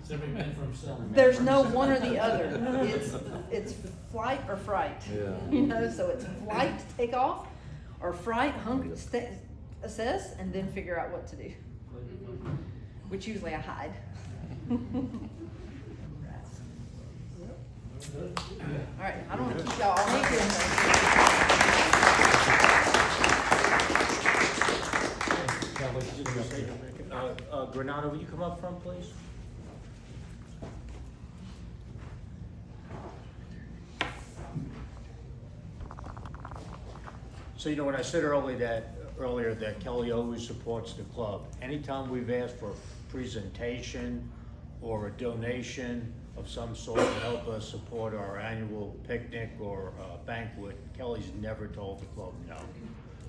There's no one or the other. It's flight or fright. Yeah. So it's flight to take off, or fright, assess, and then figure out what to do. Which usually I hide. All right, I don't want to keep y'all all night. Renata, will you come up front, please? So, when I said earlier that Kelly always supports the club, anytime we've asked for a presentation or a donation of some sort to help us support our annual picnic or banquet, Kelly's never told the club no.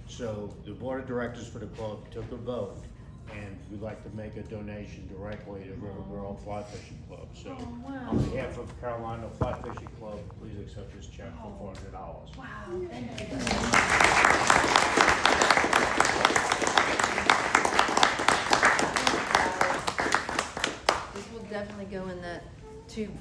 So the board of directors for the club took a vote, and we'd like to make a donation directly to RiverGirl Fly Fishing Club. So on behalf of Carolina Fly Fishing Club, please accept this check for $400. Wow, thank you. This will definitely go in that tube